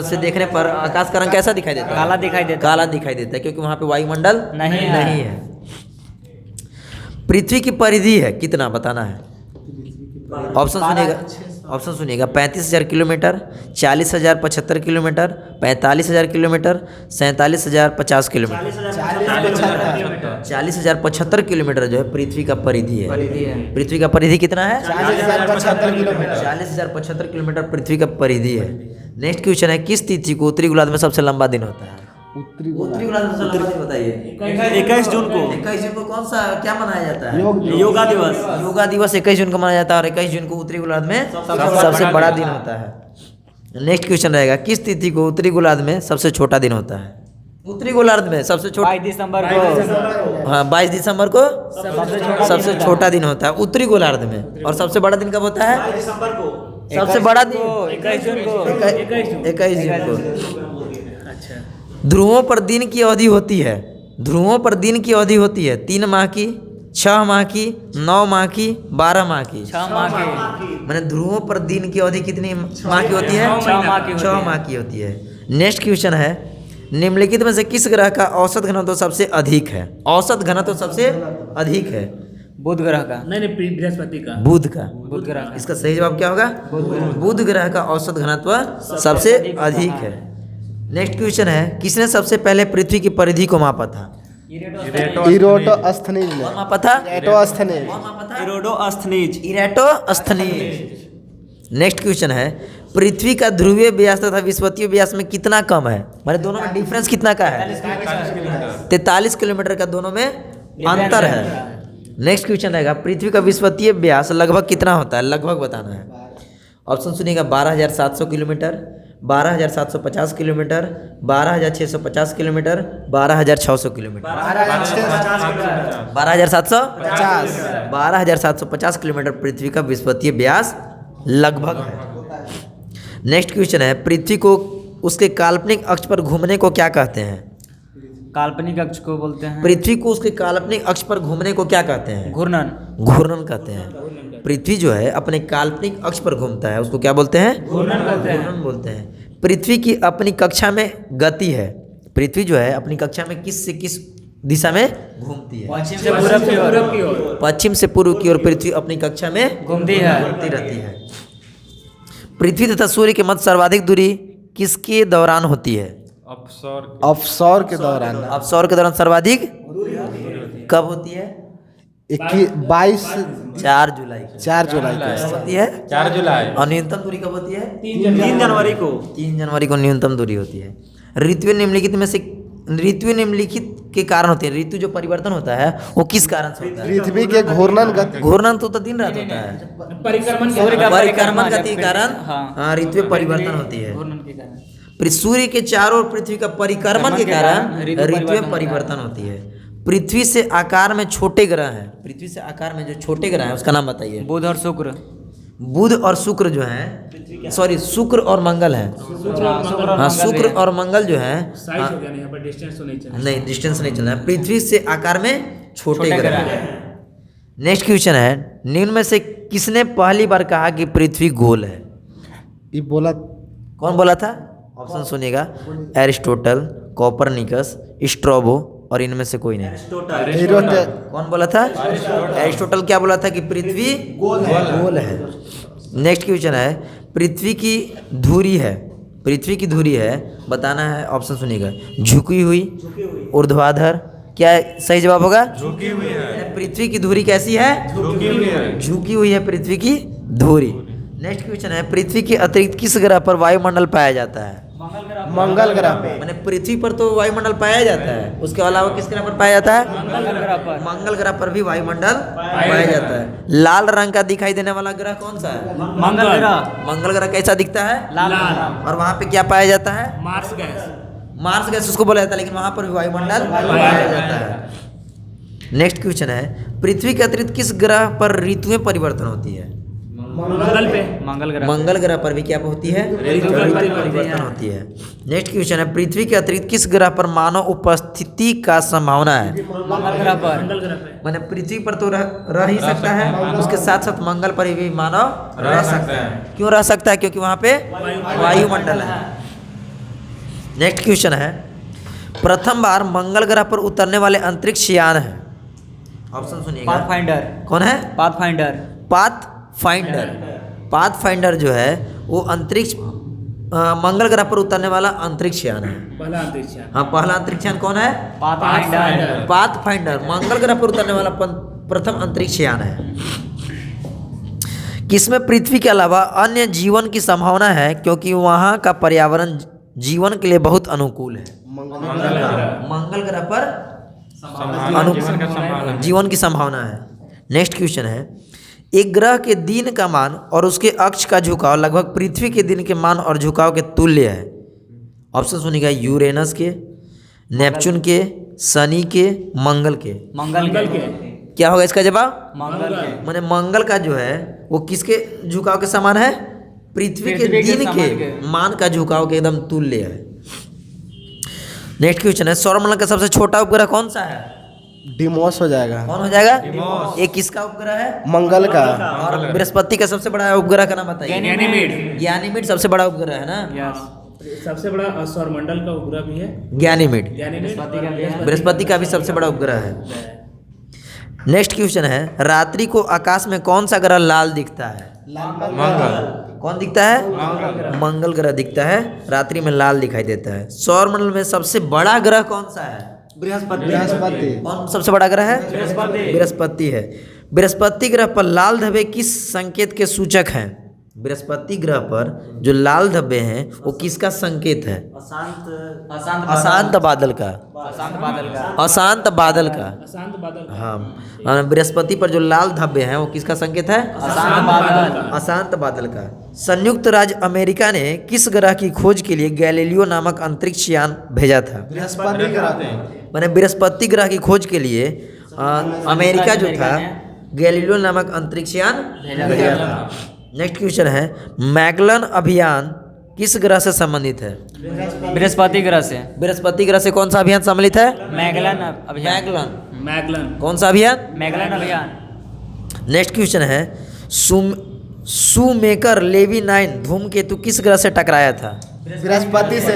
से देखने पर आकाश का रंग कैसा दिखाई देता है? काला दिखाई देता है। काला दिखाई देता है क्योंकि वहाँ पे वायुमंडल नहीं है। पृथ्वी की परिधि है कितना बताना है? ऑप्शन सुनिएगा 35,000 kilometre, 40,075 kilometre, 45,000 kilometre, 47,050 kilometre. 40,075 kilometre जो है पृथ्वी का परिधि है। पृथ्वी का परिधि कितना है? 40,075 किलोमीटर। 40,075 किलोमीटर पृथ्वी का परिधि है। नेक्स्ट क्वेश्चन है किस तिथि को उत्तरी गोलार्ध में सबसे लंबा दिन होता है? उत्तरी गोलार्ध में सबसे लंबा दिन बताइए। 21 जून को 21 जून को कौन सा क्या मनाया जाता है? योगा दिवस। योगा दिवस 21 जून को मनाया जाता है और 21 जून को उत्तरी गोलार्ध में सबसे बड़ा दिन होता है। नेक्स्ट क्वेश्चन रहेगा किस तिथि को उत्तरी गोलार्ध में सबसे छोटा दिन होता है? उत्तरी गोलार्ध में सबसे छोटा 22 दिसंबर को। हाँ 22 दिसंबर को सबसे छोटा दिन होता है उत्तरी गोलार्ध में। और सबसे बड़ा दिन कब होता है? दिसंबर को सबसे बड़ा दिन 21 जून को। 21 जून को। ध्रुवों पर दिन की अवधि होती है। ध्रुवों पर दिन की अवधि होती है 3 माह की, 6 माह की, 9 माह की, 12 माह की। 6 माह की। मैंने ध्रुवों पर दिन की अवधि कितनी माह की होती है? 6 माह की होती 6 है। माह की होती है। नेक्स्ट क्वेश्चन है निम्नलिखित में से किस ग्रह का औसत घनत्व सबसे अधिक है? औसत घनत्व सबसे अधिक है बुध ग्रह का। नहीं बृहस्पति का। बुध का। बुध ग्रह का। इसका सही जवाब क्या होगा? बुध ग्रह का औसत घनत्व सबसे अधिक है। नेक्स्ट क्वेश्चन है किसने सबसे पहले पृथ्वी की परिधि को मापा था? इरोटोस्थनीज ने। कौन मापा था? इरोटोस्थनीज। कौन मापा था? इरोडोस्थनीज। इरेटोस्थनीज। नेक्स्ट क्वेश्चन है पृथ्वी का ध्रुवीय व्यास तथा विषुवतीय व्यास में कितना कम है? माने दोनों में डिफरेंस कितना का है? 43 किलोमीटर का दोनों में अंतर है। नेक्स्ट क्वेश्चन रहेगा पृथ्वी का विषुवतीय व्यास लगभग कितना होता है? लगभग बताना है। ऑप्शन सुनिएगा 12,700 kilometre, 12,750 kilometre, 12,650 kilometre, 12,600 kilometre. 12,750 kilometre पृथ्वी का विषुवतीय व्यास लगभग है। नेक्स्ट क्वेश्चन है पृथ्वी को उसके काल्पनिक अक्ष पर घूमने को क्या कहते हैं? काल्पनिक अक्ष को बोलते हैं पृथ्वी को उसके काल्पनिक अक्ष पर घूमने को क्या कहते हैं? घूर्णन। घूर्णन कहते हैं। पृथ्वी जो है अपने काल्पनिक अक्ष पर घूमता है उसको क्या बोलते हैं? घूर्णन बोलते हैं। पृथ्वी की अपनी कक्षा में गति है। पृथ्वी जो है अपनी कक्षा में किस से किस दिशा में घूमती है? पश्चिम से पूरब की ओर। पश्चिम से पूर्व की ओर पृथ्वी अपनी कक्षा में घूमती रहती है। पृथ्वी तथा सूर्य के मध्य सर्वाधिक दूरी किसके दौरान होती है? अवसर के दौरान। अवसर के दौरान सर्वाधिक कब होती है? 22 4 जुलाई को। 4 जुलाई को कब होती है? 4 जुलाई। और न्यूनतम दूरी कब होती है? 3 जनवरी को। 3 जनवरी को न्यूनतम दूरी होती है। ऋतु निम्नलिखित में से ऋतु निम्नलिखित के कारण होते हैं। ऋतु जो परिवर्तन होता है वो किस कारण से होता है? पृथ्वी के घूर्णन गति घूर्णन तो दिन रात होता है। परिक्रमण परिक्रमण गति के कारण हाँ। ऋतु परिवर्तन होती है। घूर्णन के कारण सूर्य के चारों ओर पृथ्वी का परिक्रमण के कारण ऋतु परिवर्तन होती है। पृथ्वी से आकार में छोटे ग्रह हैं, पृथ्वी से आकार में जो छोटे ग्रह हैं उसका नाम बताइए। बुध और शुक्र। बुध और शुक्र जो है, सॉरी शुक्र और मंगल है। हाँ, शुक्र और मंगल जो है, साइज हो गया ना, यहाँ पर डिस्टेंस तो नहीं चल नहीं डिस्टेंस नहीं चलना है, पृथ्वी से आकार में छोटे ग्रह हैं। नेक्स्ट क्वेश्चन है, निम्न में से किसने पहली बार कहा कि पृथ्वी गोल है? ये बोला कौन बोला था? ऑप्शन सुनिएगा, एरिस्टोटल, कोपरनिकस, स्ट्रोबो और इनमें से कोई नहीं। कौन बोला था? एरिस्टोटल क्या बोला था कि पृथ्वी गोल है। नेक्स्ट क्वेश्चन है, पृथ्वी की धुरी है, पृथ्वी की धुरी है बताना है। ऑप्शन सुनिएगा, झुकी हुई, ऊर्ध्वाधर, क्या सही जवाब होगा? झुकी हुई है। पृथ्वी की धुरी कैसी है? झुकी हुई है। झुकी हुई है पृथ्वी की धुरी। नेक्स्ट क्वेश्चन है, पृथ्वी के अतिरिक्त किस ग्रह पर वायुमंडल पाया जाता है? मंगल ग्रह पे। मैंने पृथ्वी पर तो वायुमंडल पाया जाता है, उसके अलावा किस ग्रह पर पाया जाता है? मंगल ग्रह पर भी वायुमंडल पाया जाता है। लाल रंग का दिखाई देने वाला ग्रह कौन सा है? मंगल ग्रह। मंगल ग्रह कैसा दिखता है? लाल। और वहाँ पे क्या पाया जाता है? Marsh gas. मार्स गैस उसको बोला जाता है, लेकिन वहाँ पर भी वायुमंडल पाया जाता है। नेक्स्ट क्वेश्चन है, पृथ्वी के अतिरिक्त किस ग्रह पर ऋतुएं परिवर्तन होती है? मंगल पे। मंगल ग्रह। मंगल ग्रह पर भी क्या होती है? ऋतु परिवर्तन होती है। नेक्स्ट क्वेश्चन है, पृथ्वी के अतिरिक्त किस ग्रह पर मानव उपस्थिति का संभावना है? मंगल ग्रह पर। मंगल ग्रह पे। मैंने पृथ्वी पर तो रह ही सकता है, उसके साथ साथ मंगल पर भी मानव रह सकता है। क्यों रह सकता है? क्योंकि वहाँ पे वायुमंडल है। नेक्स्ट क्वेश्चन है, प्रथम बार मंगल ग्रह पर उतरने वाले अंतरिक्ष यान है। ऑप्शन सुनिएगा। पाथफाइंडर। कौन है? पाथफाइंडर। पाथफाइंडर। पाथफाइंडर जो है वो अंतरिक्ष मंगल ग्रह पर उतरने वाला अंतरिक्ष यान है। पहला अंतरिक्ष यान। हाँ, पहला अंतरिक्ष यान कौन है? पाथफाइंडर। पाथफाइंडर मंगल ग्रह पर उतरने वाला प्रथम अंतरिक्ष यान है। किसमें पृथ्वी के अलावा अन्य जीवन की संभावना है क्योंकि वहाँ का पर्यावरण जीवन के लिए बहुत अनुकूल है? मंगल ग्रह पर जीवन की संभावना है। नेक्स्ट क्वेश्चन है, एक ग्रह के दिन का मान और उसके अक्ष का झुकाव लगभग पृथ्वी के दिन के मान और झुकाव के तुल्य है। ऑप्शन सुनिएगा, यूरेनस के, नेपच्यून के, शनि के, मंगल के। मंगल के। क्या होगा इसका जवाब? मंगल के। माने मंगल का जो है वो किसके झुकाव के समान है? पृथ्वी के दिन के मान का झुकाव के एकदम तुल्य है। नेक्स्ट क्वेश्चन है, सौरमंडल का सबसे छोटा उपग्रह कौन सा है? डिमोस हो जाएगा। कौन हो जाएगा? ये किसका उपग्रह है? मंगल का। और बृहस्पति का सबसे बड़ा उपग्रह का नाम बताइए। गैनीमेड। गैनीमेड सबसे बड़ा उपग्रह है ना? यस। सबसे बड़ा सौरमंडल का उपग्रह भी है गैनीमेड। गैनीमेड। बृहस्पति का भी सबसे बड़ा उपग्रह है। नेक्स्ट क्वेश्चन है, रात्रि को आकाश में कौन सा ग्रह लाल दिखता है? मंगल। कौन दिखता है? मंगल ग्रह दिखता है, रात्रि में लाल दिखाई देता है। सौरमंडल में सबसे बड़ा ग्रह कौन सा है? बृहस्पति। कौन सबसे बड़ा ग्रह है? बृहस्पति है। बृहस्पति ग्रह पर लाल धब्बे किस संकेत के सूचक हैं? बृहस्पति ग्रह पर जो लाल धब्बे हैं वो किसका संकेत है? अशांत बादल का। अशांत बादल का। अशांत बादल का। अशांत बादल। हाँ, बृहस्पति पर जो लाल धब्बे हैं वो किसका संकेत है? अशांत बादल। अशांत बादल का। संयुक्त राज्य अमेरिका ने किस ग्रह की खोज के लिए गैलीलियो नामक अंतरिक्ष यान भेजा था? बृहस्पति ग्रह पे। मैंने बृहस्पति ग्रह की खोज के लिए अमेरिका जो था गैलीलियो नामक अंतरिक्ष यान भेजा था। नेक्स्ट क्वेश्चन है, मैगलन अभियान किस ग्रह से संबंधित है? बृहस्पति ग्रह से। बृहस्पति ग्रह से कौन सा अभियान सम्मिलित है? मैगलन अभियान। मैगलन। मैगलन। कौन सा अभियान? मैगलन अभियान। नेक्स्ट क्वेश्चन है, शूमेकर लेवी 9 धूमकेतु किस ग्रह से टकराया था? बृहस्पति से।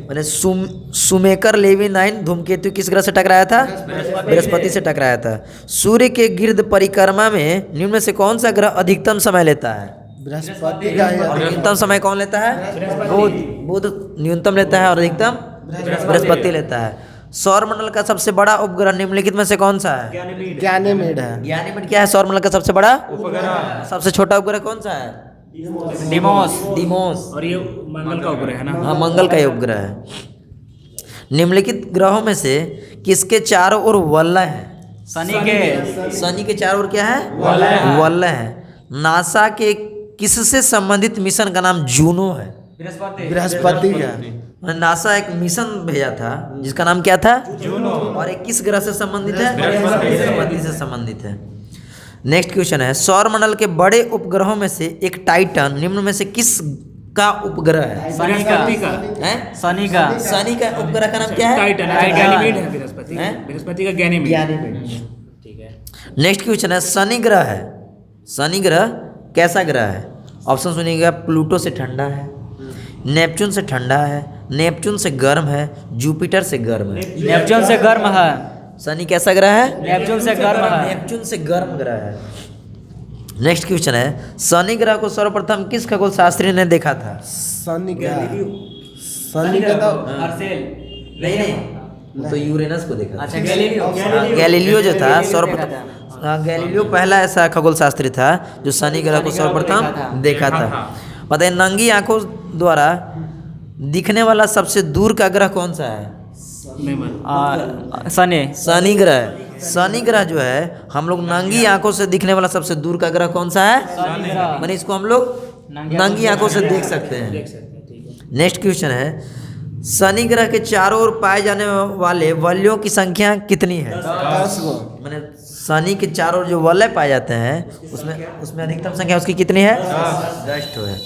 मैंने शूमेकर लेवी 9 धूमकेतु किस ग्रह से टकराया था? बृहस्पति से टकराया था। सूर्य के गिर्द परिक्रमा में निम्न में से कौन सा ग्रह अधिकतम समय लेता है? बृहस्पति का ही और न्यूनतम समय कौन लेता है? बुध न्यूनतम लेता है और अधिकतम बृहस्पति लेता है। सौरमंडल का सबसे बड़ा उपग्रह निम्नलिखित में से कौन सा है? गैनीमेड है। गैनीमेड क्या है? सौरमंडल का सबसे बड़ा उपग्रह। सबसे छोटा उपग्रह कौन सा है? डिमोस। डिमोस। और ये मंगल का उपग्रह है ना? हाँ, मंगल का ही उपग्रह है। निम्नलिखित ग्रहों में से किसके चारों ओर वलय है? शनि के चारों ओर क्या है? वलय है। नासा के किससे संबंधित मिशन का नाम जूनो है? बृहस्पति का। नासा एक मिशन भेजा था जिसका नाम क्या था? जूनो। और एक किस ग्रह से संबंधित है? बृहस्पति से संबंधित है। नेक्स्ट क्वेश्चन है, सौर मंडल के बड़े उपग्रहों में से एक टाइटन निम्न में से किस का उपग्रह है? बृहस्पति का हैं? शनि का शनि का उपग्रह का नाम क्या है? टाइटन गैनीमेड है बृहस्पति हैं? बृहस्पति का गैनीमेड। ठीक है। नेक्स्ट क्वेश्चन है, शनि ग्रह है, शनि ग्रह कैसा ग्रह है? ऑप्शन सुनिएगा, प्लूटो से ठंडा है, नेपच्यून से ठंडा है, नेपच्यून से गर्म है, जुपिटर से गर्म है। नेपच्यून से गर्म है। शनि कैसा ग्रह है? नेपच्यून से गर्म है। नेपच्यून से गर्म ग्रह है। नेक्स्ट क्वेश्चन है, शनि ग्रह को सर्वप्रथम किस खगोल शास्त्री ने देखा था? शनि का तो नहीं, वो तो यूरेनस को देखा था। अच्छा गैलीलियो गैलीलियो जो था सर्वप्रथम, गैलीलियो पहला ऐसा खगोल शास्त्री था जो शनि ग्रह को सर्वप्रथम देखा था। पता है, नंगी आंखों द्वारा दिखने वाला सबसे दूर का ग्रह कौन सा है? शनि शनि ग्रह। शनि ग्रह जो है हम लोग नंगी आंखों से दिखने वाला सबसे दूर का ग्रह कौन सा है? मैंने इसको हम लोग नंगी आंखों से देख सकते हैं। नेक्स्ट क्वेश्चन है, शनि ग्रह के चारों ओर पाए जाने वाले वलयों की संख्या कितनी है? 10 गो। मैंने शनि के चारों ओर जो वलय पाए जाते हैं उसमें अधिकतम संख्या उसकी कितनी है? 10 ठो है।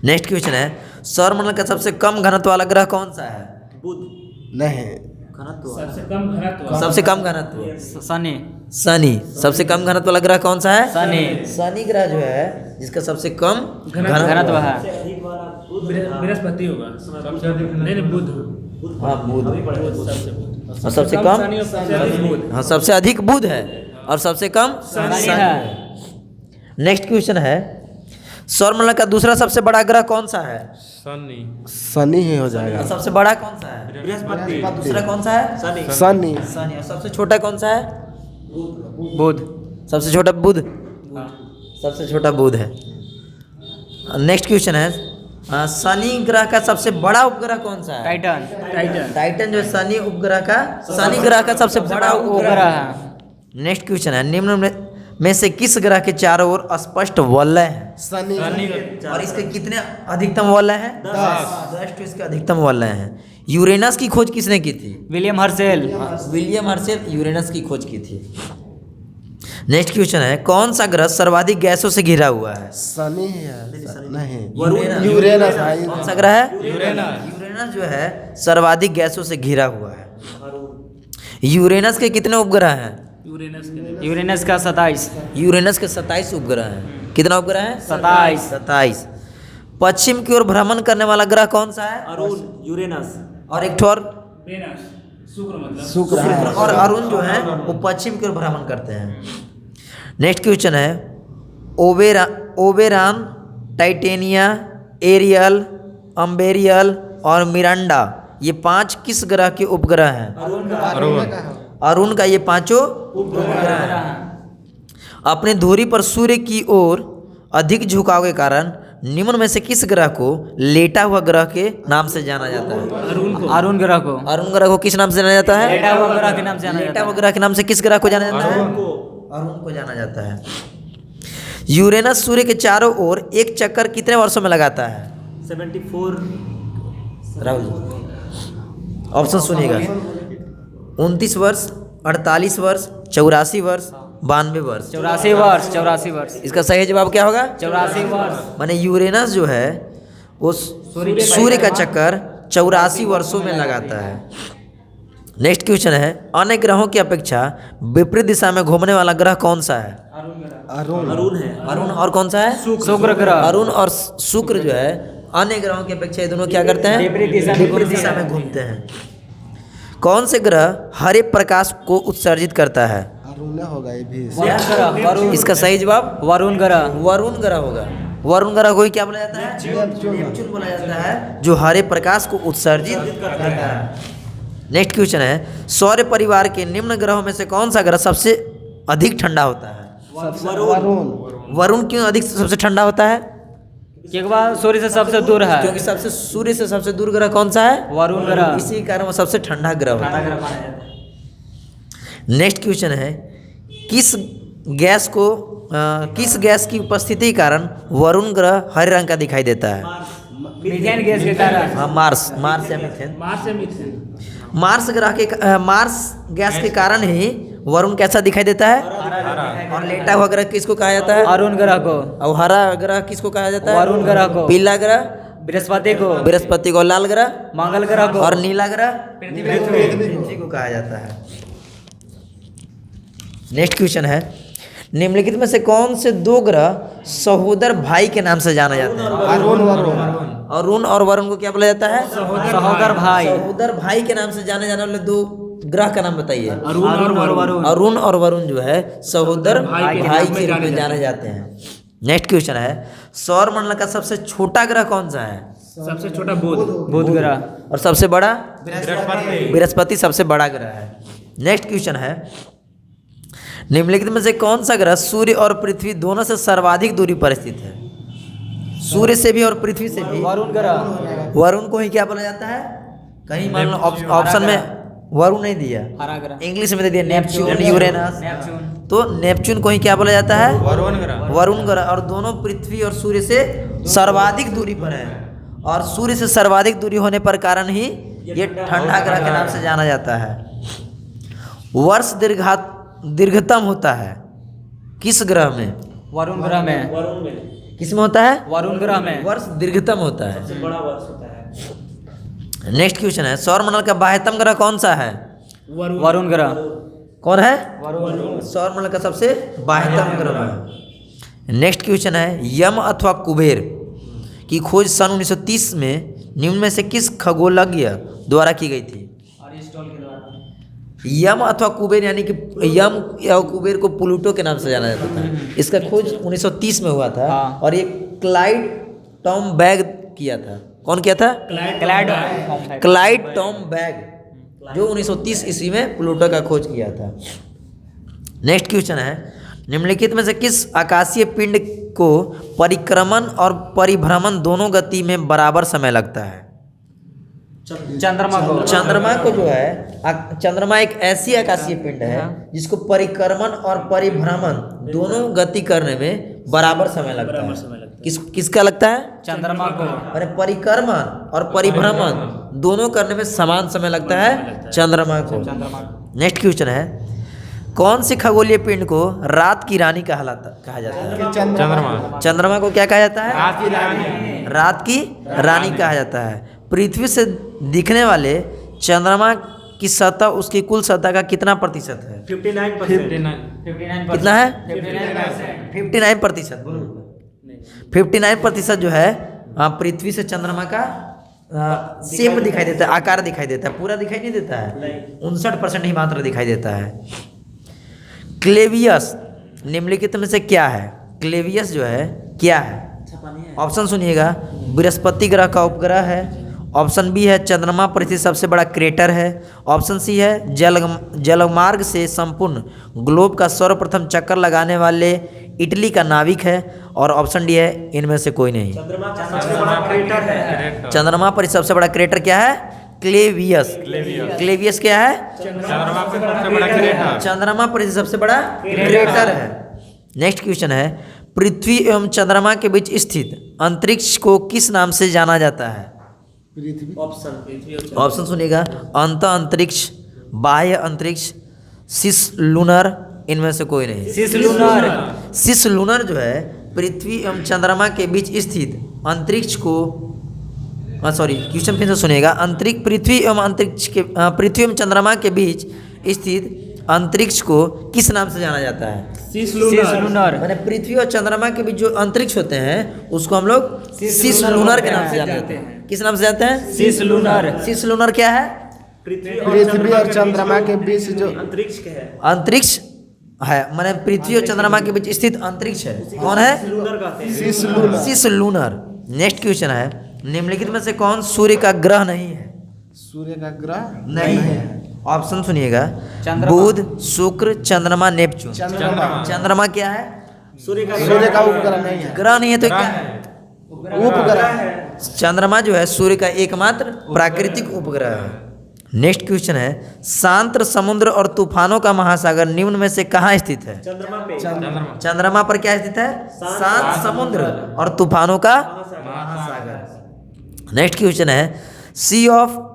नेक्स्ट क्वेश्चन है, सौरमंडल का सबसे कम घनत्व वाला ग्रह कौन सा है? नहीं, सबसे कम घनत्व शनि शनि। सबसे कम घनत्व वाला ग्रह कौन सा है? शनि शनि ग्रह जो है जिसका सबसे कम घनत्व है। बृहस्पति होगा नहीं बुध। हाँ, बुध। और सबसे कम कम शनि और सबसे बुध। हाँ, सबसे अधिक बुध है और सबसे कम शनि है। नेक्स्ट क्वेश्चन है, सौरमंडल का दूसरा सबसे बड़ा ग्रह कौन सा है? शनि ही हो जाएगा। और सबसे बड़ा कौन सा है? बृहस्पति। दूसरा कौन सा है? शनि। शनि। और सबसे छोटा कौन सा है? बुध। सबसे छोटा बुध। सबसे छोटा बुध है। नेक्स्ट क्वेश्चन है, शनि ग्रह का सबसे बड़ा उपग्रह कौन सा है? टाइटन टाइटन जो शनि उपग्रह का, शनि ग्रह का सबसे बड़ा उपग्रह उपग्रह है। है। नेक्स्ट क्वेश्चन है, निम्न में से किस ग्रह के चारों ओर स्पष्ट वलय है? शनि। और इसके कितने अधिकतम वलय है? 10 तो इसके अधिकतम वलय है। यूरेनस की खोज किसने की थी? William Herschel. William Herschel Uranus की खोज की थी। नेक्स्ट क्वेश्चन है, कौन सा ग्रह सर्वाधिक गैसों से घिरा हुआ है? शनि है। नहीं, यूरेनस। यूरेनस है। कौन सा ग्रह है? यूरेनस जो है सर्वाधिक गैसों से घिरा हुआ है। यूरेनस के कितने उपग्रह हैं? यूरेनस का 27। यूरेनस के 27 उपग्रह हैं। कितना उपग्रह है? 27। पश्चिम की ओर भ्रमण करने वाला ग्रह कौन सा है? यूरेनस। और एक ठोर शुक्र है। और अरुण जो है वो पश्चिम की ओर भ्रमण करते हैं। नेक्स्ट क्वेश्चन है, ओबेरान, टाइटेनिया, एरियल, अम्बेरियल और मिरांडा ये 5 किस ग्रह के उपग्रह हैं? अरुण का ये 5 उपग्रह हैं। अपने धुरी पर सूर्य की ओर अधिक झुकाव के कारण निम्न में से किस ग्रह को लेटा हुआ ग्रह के नाम से जाना जाता है? अरुण ग्रह को। अरुण ग्रह को किस नाम से जाना जाता है? लेटा हुआ ग्रह के नाम से जाना लेटा जाता हुआ है। ग्रह के नाम से किस ग्रह को जाना जाता है? अरुण को जाना जाता है। यूरेनस सूर्य के चारों ओर एक चक्कर कितने वर्षों में लगाता है? 74। राहुल जी ऑप्शन सुनिएगा, 29 वर्ष, 48 वर्ष, 84 वर्ष, 92 वर्ष। 84 वर्ष। इसका सही जवाब क्या होगा? 84 वर्ष। माने यूरेनस जो है वो सूर्य का चक्कर 84 वर्षों में लगाता है। नेक्स्ट क्वेश्चन है, अन्य ग्रहों की अपेक्षा विपरीत दिशा में घूमने वाला ग्रह कौन सा है? अरुण है। अरुण और कौन सा है? शुक्र ग्रह। अरुण और शुक्र जो है अन्य ग्रहों की अपेक्षा ये दोनों क्या करते हैं? विपरीत दिशा में घूमते हैं। कौन से ग्रह हरे प्रकाश को उत्सर्जित करता है? अरुण होगा ये भी। इसका सही जवाब वरुण ग्रह। वरुण ग्रह होगा। वरुण ग्रह को ही क्या बोला जाता है? नेपच्यून बोला जाता है, जो हरे प्रकाश को उत्सर्जित करता है। नेक्स्ट क्वेश्चन है, सौर परिवार के निम्न ग्रहों में से कौन सा ग्रह सबसे अधिक ठंडा होता है? वरुण। वरुण क्यों अधिक सबसे ठंडा होता है? के बाद सूर्य से सबसे दूर है क्योंकि सबसे सूर्य से सबसे दूर ग्रह कौन सा है? वरुण ग्रह। इसी कारण वो सबसे ठंडा ग्रह होता है। नेक्स्ट क्वेश्चन है, किस गैस की उपस्थिति के कारण वरुण ग्रह हरे रंग का दिखाई देता है? मीथेन गैस के कारण। हाँ, मार्स या मीथेन। मार्स से मिथेन। मार्स गैस के कारण ही वरुण कैसा दिखाई देता है? और लेटा हुआ ग्रह किसको कहा जाता है? अरुण ग्रह को। और हरा ग्रह किसको कहा जाता है? वरुण ग्रह को। पीला ग्रह बृहस्पति को। लाल ग्रह मंगल ग्रह को। और नीला ग्रह पृथ्वी को कहा जाता है। नेक्स्ट क्वेश्चन है, निम्नलिखित में से कौन से दो ग्रह सहोदर भाई के नाम से जाना जाते हैं? अरुण और वरुण को क्या बोला जाता है? सहोदर भाई। सहोदर भाई के नाम से जाने जाने वाले दो ग्रह का नाम बताइए। अरुण और वरुण जो है सहोदर भाई के रूप में जाने जाते हैं। नेक्स्ट क्वेश्चन है, सौर मंडल का सबसे छोटा ग्रह कौन सा है? सबसे छोटा बुध ग्रह। और सबसे बड़ा? बृहस्पति सबसे बड़ा ग्रह है। नेक्स्ट क्वेश्चन है, निम्नलिखित में से कौन सा ग्रह सूर्य और पृथ्वी दोनों से सर्वाधिक दूरी पर स्थित है? सूर्य से भी और पृथ्वी से भी। वरुण ग्रह। वरुण को ही क्या बोला जाता है? कहीं मान लो ऑप्शन में वरुण नहीं दिया, हरा ग्रह। इंग्लिश में दे दिया नेपच्यून, यूरेनस। तो नेपच्यून को ही क्या बोला जाता है? वरुण ग्रह। और दोनों पृथ्वी और सूर्य से सर्वाधिक दूरी पर है, और सूर्य से सर्वाधिक दूरी होने पर कारण ही ये ठंडा ग्रह के नाम से जाना जाता है। वर्ष दीर्घतम होता है किस ग्रह में? वरुण ग्रह में। किस में होता है? वरुण ग्रह में। वर्ष दीर्घतम होता है। बड़ा वर्ष होता है। नेक्स्ट क्वेश्चन है, सौर मंडल का बाह्यतम ग्रह कौन सा है? वरुण ग्रह। कौन है? वरुण। सौर मंडल का सबसे बाह्यतम ग्रह है। नेक्स्ट क्वेश्चन है, यम अथवा कुबेर की खोज सन 1930 में निम्न में से किस खगोलज्ञ द्वारा की गई थी? यम अथवा कुबेर यानी कि यम या कुबेर को प्लूटो के नाम से जाना जाता था। इसका खोज 1930 में हुआ था। हाँ। और ये क्लाइड टॉम बैग किया था। कौन किया था? क्लाइड टॉम बैग, जो 1930 ईस्वी में प्लूटो का खोज किया था। नेक्स्ट क्वेश्चन है, निम्नलिखित में से किस आकाशीय पिंड को परिक्रमण और परिभ्रमण दोनों गति में बराबर समय लगता है? चंद्रमा को जो है, चंद्रमा एक ऐसी आकाशीय पिंड है जिसको परिक्रमण और परिभ्रमण दोनों गति करने में बराबर समय लगता है। किसका लगता है? चंद्रमा को। अरे परिक्रमण और परिभ्रमण दोनों करने में समान समय लगता है चंद्रमा को। नेक्स्ट क्वेश्चन है, कौन सी खगोलीय पिंड को रात की रानी कहा जाता है? चंद्रमा को क्या कहा जाता है? रात की रानी कहा जाता है। पृथ्वी से दिखने वाले चंद्रमा की सतह उसकी कुल सतह का कितना प्रतिशत है? 59%। कितना है? 59%। 59% जो है पृथ्वी से चंद्रमा का सेम दिखाई देता है, आकार दिखाई देता है, पूरा दिखाई नहीं देता है। 59% ही मात्र दिखाई देता है। क्लेवियस निम्नलिखित में से क्या है? क्लेवियस जो है क्या है? ऑप्शन सुनिएगा, बृहस्पति ग्रह का उपग्रह है। ऑप्शन बी है चंद्रमा पर स्थित सबसे बड़ा क्रेटर है। ऑप्शन सी है जलमार्ग से संपूर्ण ग्लोब का सर्वप्रथम चक्कर लगाने वाले इटली का नाविक है। और ऑप्शन डी है इनमें से कोई नहीं। चंद्रमा पर सबसे बड़ा क्रेटर क्या है? क्लेवियस क्या है? चंद्रमा पर सबसे बड़ा क्रेटर है। नेक्स्ट क्वेश्चन है, पृथ्वी एवं चंद्रमा के बीच स्थित अंतरिक्ष को किस नाम से जाना जाता है? ऑप्शन सुनिएगा, अंत अंतरिक्ष, बाह्य अंतरिक्ष, सिस लूनर, इनमें से कोई नहीं। सिस लूनर जो है पृथ्वी एवं चंद्रमा के बीच स्थित अंतरिक्ष को क्वेश्चन फिर से सुनिएगा, पृथ्वी एवं चंद्रमा के बीच स्थित अंतरिक्ष को किस नाम से जाना जाता है? सिस लूनर। मैंने पृथ्वी और चंद्रमा के बीच जो अंतरिक्ष होते हैं उसको हम लोग सिस लूनर के नाम से जानते हैं। किस नाम से जानते हैं? सिस लूनर क्या है? पृथ्वी और चंद्रमा के बीच जो अंतरिक्ष है, मैंने पृथ्वी और चंद्रमा के बीच स्थित अंतरिक्ष है। कौन है? सिस लूनर। नेक्स्ट क्वेश्चन है, निम्नलिखित में से कौन सूर्य का ग्रह नहीं है? सूर्य का ग्रह नहीं है। ऑप्शन सुनिएगा, बुध, शुक्र, चंद्रमा, नेपच्यून। चंद्रमा क्या है? सूर्य का उपग्रह नहीं है। ग्रह नहीं है तो क्या है? उपग्रह। चंद्रमा जो है सूर्य का एकमात्र प्राकृतिक उपग्रह है। नेक्स्ट क्वेश्चन है, शांत समुद्र और तूफानों का महासागर निम्न में से कहाँ स्थित है? चंद्रमा पर क्या स्थित है? शांत समुद्र और तूफानों का महासागर। नेक्स्ट क्वेश्चन है, sea of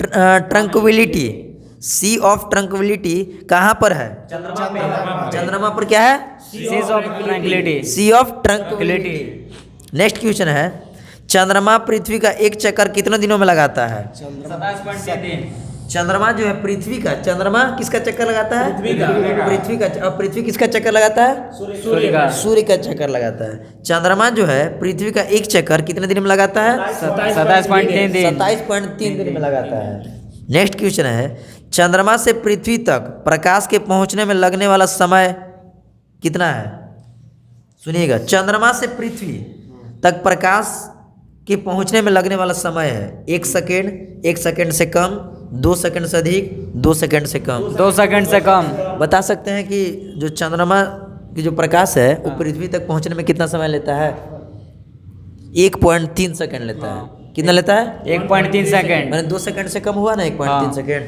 tranquillity, sea of tranquillity कहाँ पर है? चंद्रमा पर क्या है? Seas of tranquillity. Sea of tranquillity. Next question है, चंद्रमा पृथ्वी का एक चक्कर कितने दिनों में लगाता है? 27.3। चंद्रमा जो है पृथ्वी का, चंद्रमा किसका चक्कर लगाता है? पृथ्वी का। और पृथ्वी किसका चक्कर लगाता है? सूर्य का। सूर्य का चक्कर लगाता है। चंद्रमा जो है पृथ्वी का एक चक्कर कितने दिन में लगाता है? 27.3 दिन। 27.3 दिन में लगाता है। नेक्स्ट क्वेश्चन है, चंद्रमा से पृथ्वी तक प्रकाश के पहुंचने में लगने वाला समय कितना है? सुनिएगा, चंद्रमा से पृथ्वी तक प्रकाश के पहुंचने में लगने वाला समय है 1 सेकेंड, 1 सेकेंड से कम, 2 सेकेंड से अधिक, 2 सेकेंड से कम। 2 सेकंड से कम। बता सकते हैं कि जो चंद्रमा की जो प्रकाश है वो पृथ्वी तक पहुंचने में कितना समय लेता है? 1.3 सेकेंड लेता है। कितना लेता है? 1.3 सेकंड। मैंने 2 सेकेंड से कम हुआ ना, 1.3 सेकेंड।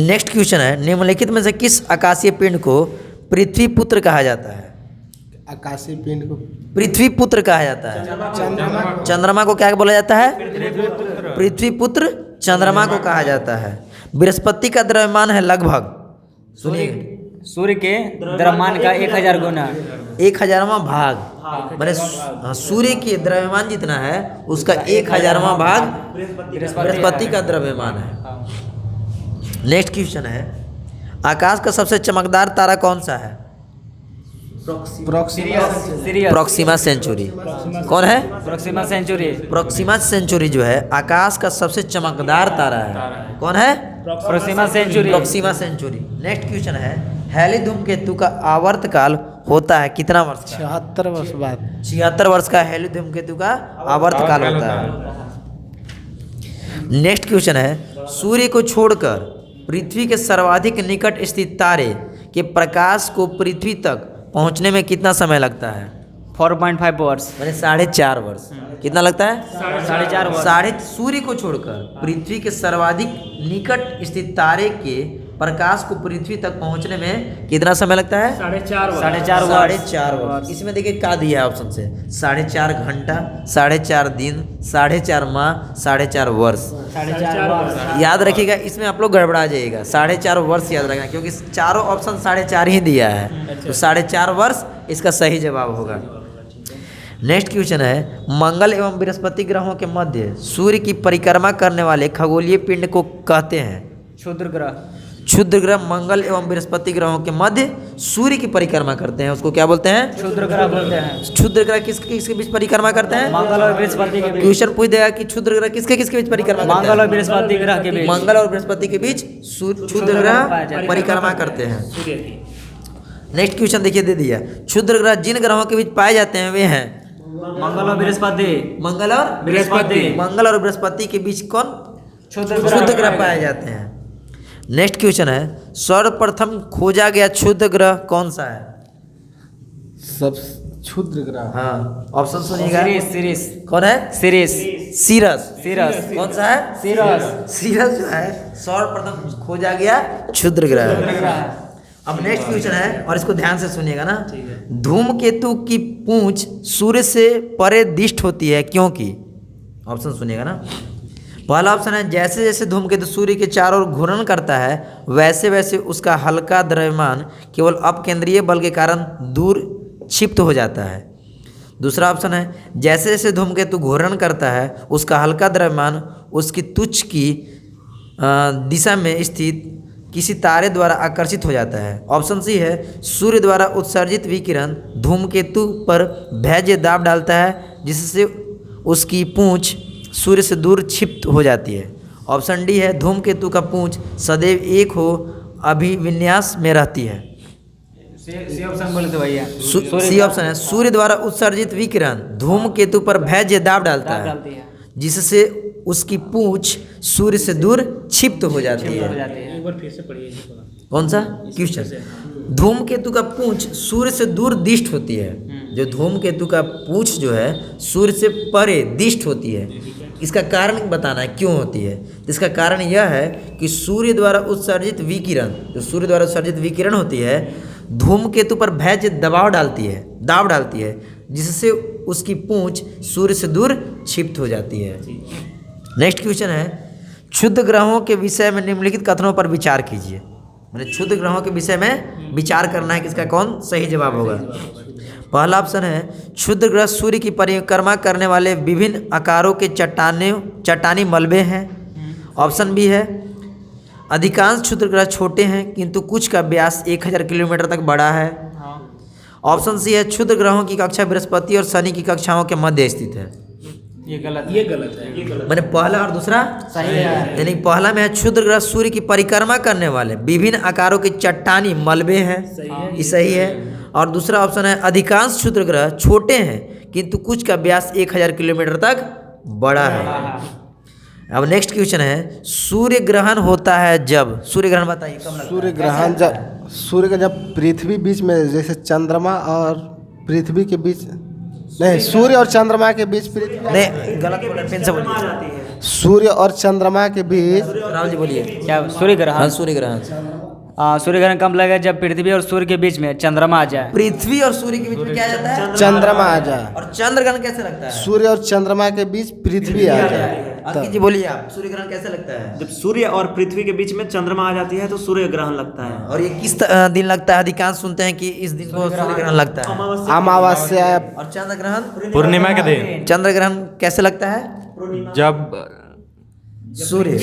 नेक्स्ट क्वेश्चन है, निम्नलिखित में से किस आकाशीय पिंड को पृथ्वी पुत्र कहा जाता है? आकाशीय पिंड को पृथ्वी पुत्र कहा जाता है। चंद्रमा को क्या बोला जाता है? पृथ्वी पुत्र चंद्रमा को कहा जाता है। बृहस्पति का द्रव्यमान है लगभग, सुनिए, सूर्य के द्रव्यमान का 1000 गुना। 1000वां भाग, मैंने सूर्य के द्रव्यमान जितना है उसका 1000वां भाग बृहस्पति का द्रव्यमान है। नेक्स्ट क्वेश्चन है, आकाश का सबसे चमकदार तारा कौन सा है? Proxima Centauri. कौन है? Proxima Centauri. प्रोक्सिमा सेंचुरी जो है आकाश का सबसे चमकदार तारा है। कौन है? Proxima Centauri. Proxima Centauri. Next question है, हैली धूमकेतु का आवर्तकाल होता है कितना वर्ष का? 76 वर्ष बाद। 76 वर्ष का हैली धूमकेतु का आवर्तकाल होता है। नेक्स्ट क्वेश्चन है, सूर्य को छोड़कर पृथ्वी के सर्वाधिक निकट स्थित तारे के प्रकाश को पृथ्वी तक पहुंचने में कितना समय लगता है? 4.5 वर्ष। मैंने 4.5 वर्ष। कितना लगता है? 4.5 वर्ष। सूर्य को छोड़कर पृथ्वी के सर्वाधिक निकट स्थित तारे के प्रकाश को पृथ्वी तक पहुंचने में कितना समय लगता है? 4.5 वर्ष। इसमें देखिए क्या दिया है ऑप्शन से, 4.5 घंटा, 4.5 दिन, 4.5 माह, 4.5 वर्ष। 4.5 वर्ष। याद रखिएगा, इसमें आप लोग गड़बड़ा जाइएगा। 4.5 वर्ष याद रखना, क्योंकि चारों ऑप्शन 4.5 ही दिया है, तो 4.5 वर्ष इसका सही जवाब होगा। नेक्स्ट क्वेश्चन है, मंगल एवं बृहस्पति ग्रहों के मध्य सूर्य की परिक्रमा करने वाले खगोलीय पिंड को कहते हैं? क्षुद्र ग्रह। क्षुद्र ग्रह मंगल एवं बृहस्पति ग्रहों के मध्य सूर्य की परिक्रमा करते हैं, उसको क्या बोलते हैं? क्षुद्र ग्रह बोलते हैं। क्षुद्र ग्रह किसके बीच परिक्रमा करते हैं? मंगल और बृहस्पति के बीच। क्वेश्चन पूछ देगा कि क्षुद्र ग्रह किसके बीच परिक्रमा करते हैं? मंगल और बृहस्पति ग्रह के बीच। मंगल और बृहस्पति के बीच क्षुद्र ग्रह परिक्रमा करते हैं। नेक्स्ट क्वेश्चन देखिए, दे दिया, क्षुद्र ग्रह जिन ग्रहों के बीच पाए जाते हैं वे हैं? मंगल और बृहस्पति। मंगल और बृहस्पति। मंगल और बृहस्पति के बीच कौन? क्षुद्र ग्रह पाए जाते हैं। नेक्स्ट क्वेश्चन है, सर्वप्रथम खोजा गया क्षुद्र ग्रह कौन सा है? सब क्षुद्र ग्रह। हाँ, ऑप्शन सुनिएगा। सिरिस। कौन है? सिरिस। सीरस। सिरस। कौन सा है? सिरस। सीरस जो है सर्वप्रथम खोजा गया क्षुद्र ग्रह। अब नेक्स्ट क्वेश्चन है, और इसको ध्यान से सुनिएगा ना। धूमकेतु की पूंछ सूर्य से परे दिष्ट होती है क्योंकि? ऑप्शन सुनिएगा ना। पहला ऑप्शन है, जैसे जैसे धूमकेतु सूर्य के चारों ओर घूर्णन करता है वैसे वैसे उसका हल्का द्रव्यमान केवल अपकेंद्रीय बल के कारण दूर क्षिप्त हो जाता है। दूसरा ऑप्शन है, जैसे जैसे धूमकेतु घूर्णन करता है उसका हल्का द्रव्यमान उसकी तुच्छ की दिशा में स्थित किसी तारे द्वारा आकर्षित हो जाता है। ऑप्शन सी है, सूर्य द्वारा उत्सर्जित विकिरण धूमकेतु पर भैज्य दाब डालता है जिससे उसकी पूंछ सूर्य से दूर क्षिप्त हो जाती है। ऑप्शन डी है, धूमकेतु का पूंछ सदैव एक हो अभिविन्यास में रहती है। सी ऑप्शन बोले तो भैया। सी ऑप्शन है, सूर्य द्वारा उत्सर्जित विकिरण धूमकेतु पर भैज्य दाब डालता है जिससे उसकी पूंछ सूर्य से दूर क्षिप्त हो जाती है। एक बार फिर से पढ़िए। कौन सा क्वेश्चन? धूमकेतु का पूंछ सूर्य से दूर दिष्ट होती है। जो धूमकेतु का पूंछ जो है सूर्य से परे दिष्ट होती है, इसका कारण बताना है क्यों होती है। तो इसका कारण यह है कि सूर्य द्वारा उत्सर्जित विकिरण, जो सूर्य द्वारा उत्सर्जित विकिरण होती है धूमकेतु पर भैज दाब डालती है, जिससे उसकी पूंछ सूर्य से दूर क्षिप्त हो जाती है। नेक्स्ट क्वेश्चन है, क्षुद्र ग्रहों के विषय में निम्नलिखित कथनों पर विचार कीजिए। मैंने क्षुद्र ग्रहों के विषय में विचार करना है कि इसका कौन सही जवाब होगा। पहला ऑप्शन है, क्षुद्र ग्रह सूर्य की परिक्रमा करने वाले विभिन्न आकारों के चट्टानी मलबे हैं। ऑप्शन बी है, अधिकांश क्षुद्र ग्रह छोटे हैं किंतु कुछ का व्यास 1000 किलोमीटर तक बड़ा है। ऑप्शन सी है, क्षुद्र ग्रहों की कक्षा बृहस्पति और शनि की कक्षाओं के मध्य स्थित है। ये गलत है। मैंने पहला और दूसरा सही है। यानी पहला में है क्षुद्र ग्रह सूर्य की परिक्रमा करने वाले विभिन्न आकारों के चट्टानी मलबे हैं, ये सही है। और दूसरा ऑप्शन है, अधिकांश क्षुद्र ग्रह छोटे हैं किंतु कुछ का व्यास 1000 किलोमीटर तक बड़ा है। अब नेक्स्ट क्वेश्चन है, सूर्य ग्रहण होता है जब, सूर्य ग्रहण बताइए कब लगता है? सूर्य का जब पृथ्वी बीच में, जैसे चंद्रमा और पृथ्वी के बीच, नहीं सूर्य और चंद्रमा के बीच पृथ्वी, नहीं गलत बोल रहे, फिर से बोलिए। सूर्य और चंद्रमा के बीच, राहुल जी बोलिए। क्या सूर्य ग्रहण? हाँ, सूर्य ग्रहण। सूर्य ग्रहण कब लगेगा? जब पृथ्वी और सूर्य के बीच में चंद्रमा आ जाए। पृथ्वी और सूर्य के बीच में क्या आ जाता है? चंद्रमा आ जाए। और चंद्र ग्रहण कैसे लगता है? सूर्य और चंद्रमा के बीच पृथ्वी आ जाए। अंकित जी बोलिए आप, सूर्य ग्रहण कैसे लगता है? जब सूर्य और पृथ्वी के बीच में चंद्रमा आ जाती है तो सूर्य ग्रहण लगता है। और ये किस दिन लगता है? अधिकांश सुनते हैं कि इस दिन को सूर्य ग्रहण लगता है। अमावस्या। और चंद्र ग्रहण? पूर्णिमा के दिन। चंद्र ग्रहण कैसे लगता है? जब सूर्य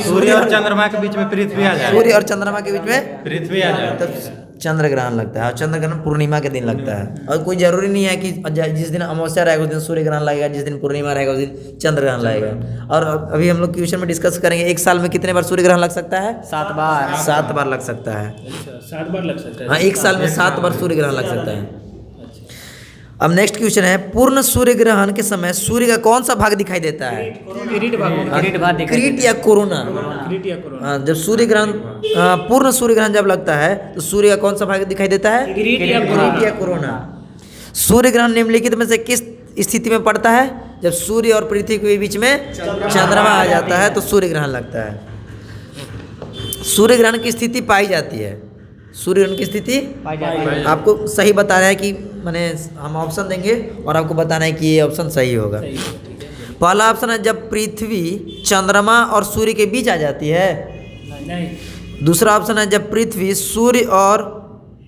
सूर्य और चंद्रमा के बीच में पृथ्वी आ जाए। सूर्य और चंद्रमा के बीच में पृथ्वी आ जाए तब चंद्र ग्रहण लगता है। और चंद्र ग्रहण पूर्णिमा के दिन लगता है। और कोई जरूरी नहीं है कि जिस दिन अमावस्या रहेगा उस दिन सूर्य ग्रहण लगेगा, जिस दिन पूर्णिमा रहेगा उस दिन चंद्र ग्रहण लगेगा। और अभी हम लोग क्वेश्चन में डिस्कस करेंगे, एक साल में कितने बार सूर्य ग्रहण लग सकता है? 7 बार। 7 बार लग सकता है। 7 बार लग सकता है। हाँ, एक साल में 7 बार सूर्य ग्रहण लग सकता है। अब नेक्स्ट क्वेश्चन है, पूर्ण सूर्य ग्रहण के समय सूर्य का कौन सा भाग दिखाई देता है? किरीट भाग दिखाई क्रीट या कोरोना? हाँ, जब सूर्य ग्रहण पूर्ण सूर्य ग्रहण जब लगता है तो सूर्य का कौन सा भाग दिखाई देता है? किरीट या कोरोना। सूर्य ग्रहण निम्नलिखित में से किस स्थिति में पड़ता है? जब सूर्य और पृथ्वी के बीच में चंद्रमा आ जाता है तो सूर्य ग्रहण लगता है। सूर्य ग्रहण की स्थिति पाई जाती है, सूर्य ग्रहण की स्थिति आपको सही बता रहा है कि मैंने हम ऑप्शन देंगे और आपको बताना है कि ये ऑप्शन सही होगा। पहला ऑप्शन है, जब पृथ्वी चंद्रमा और सूर्य के बीच आ जाती है। नहीं। दूसरा ऑप्शन है, जब पृथ्वी सूर्य और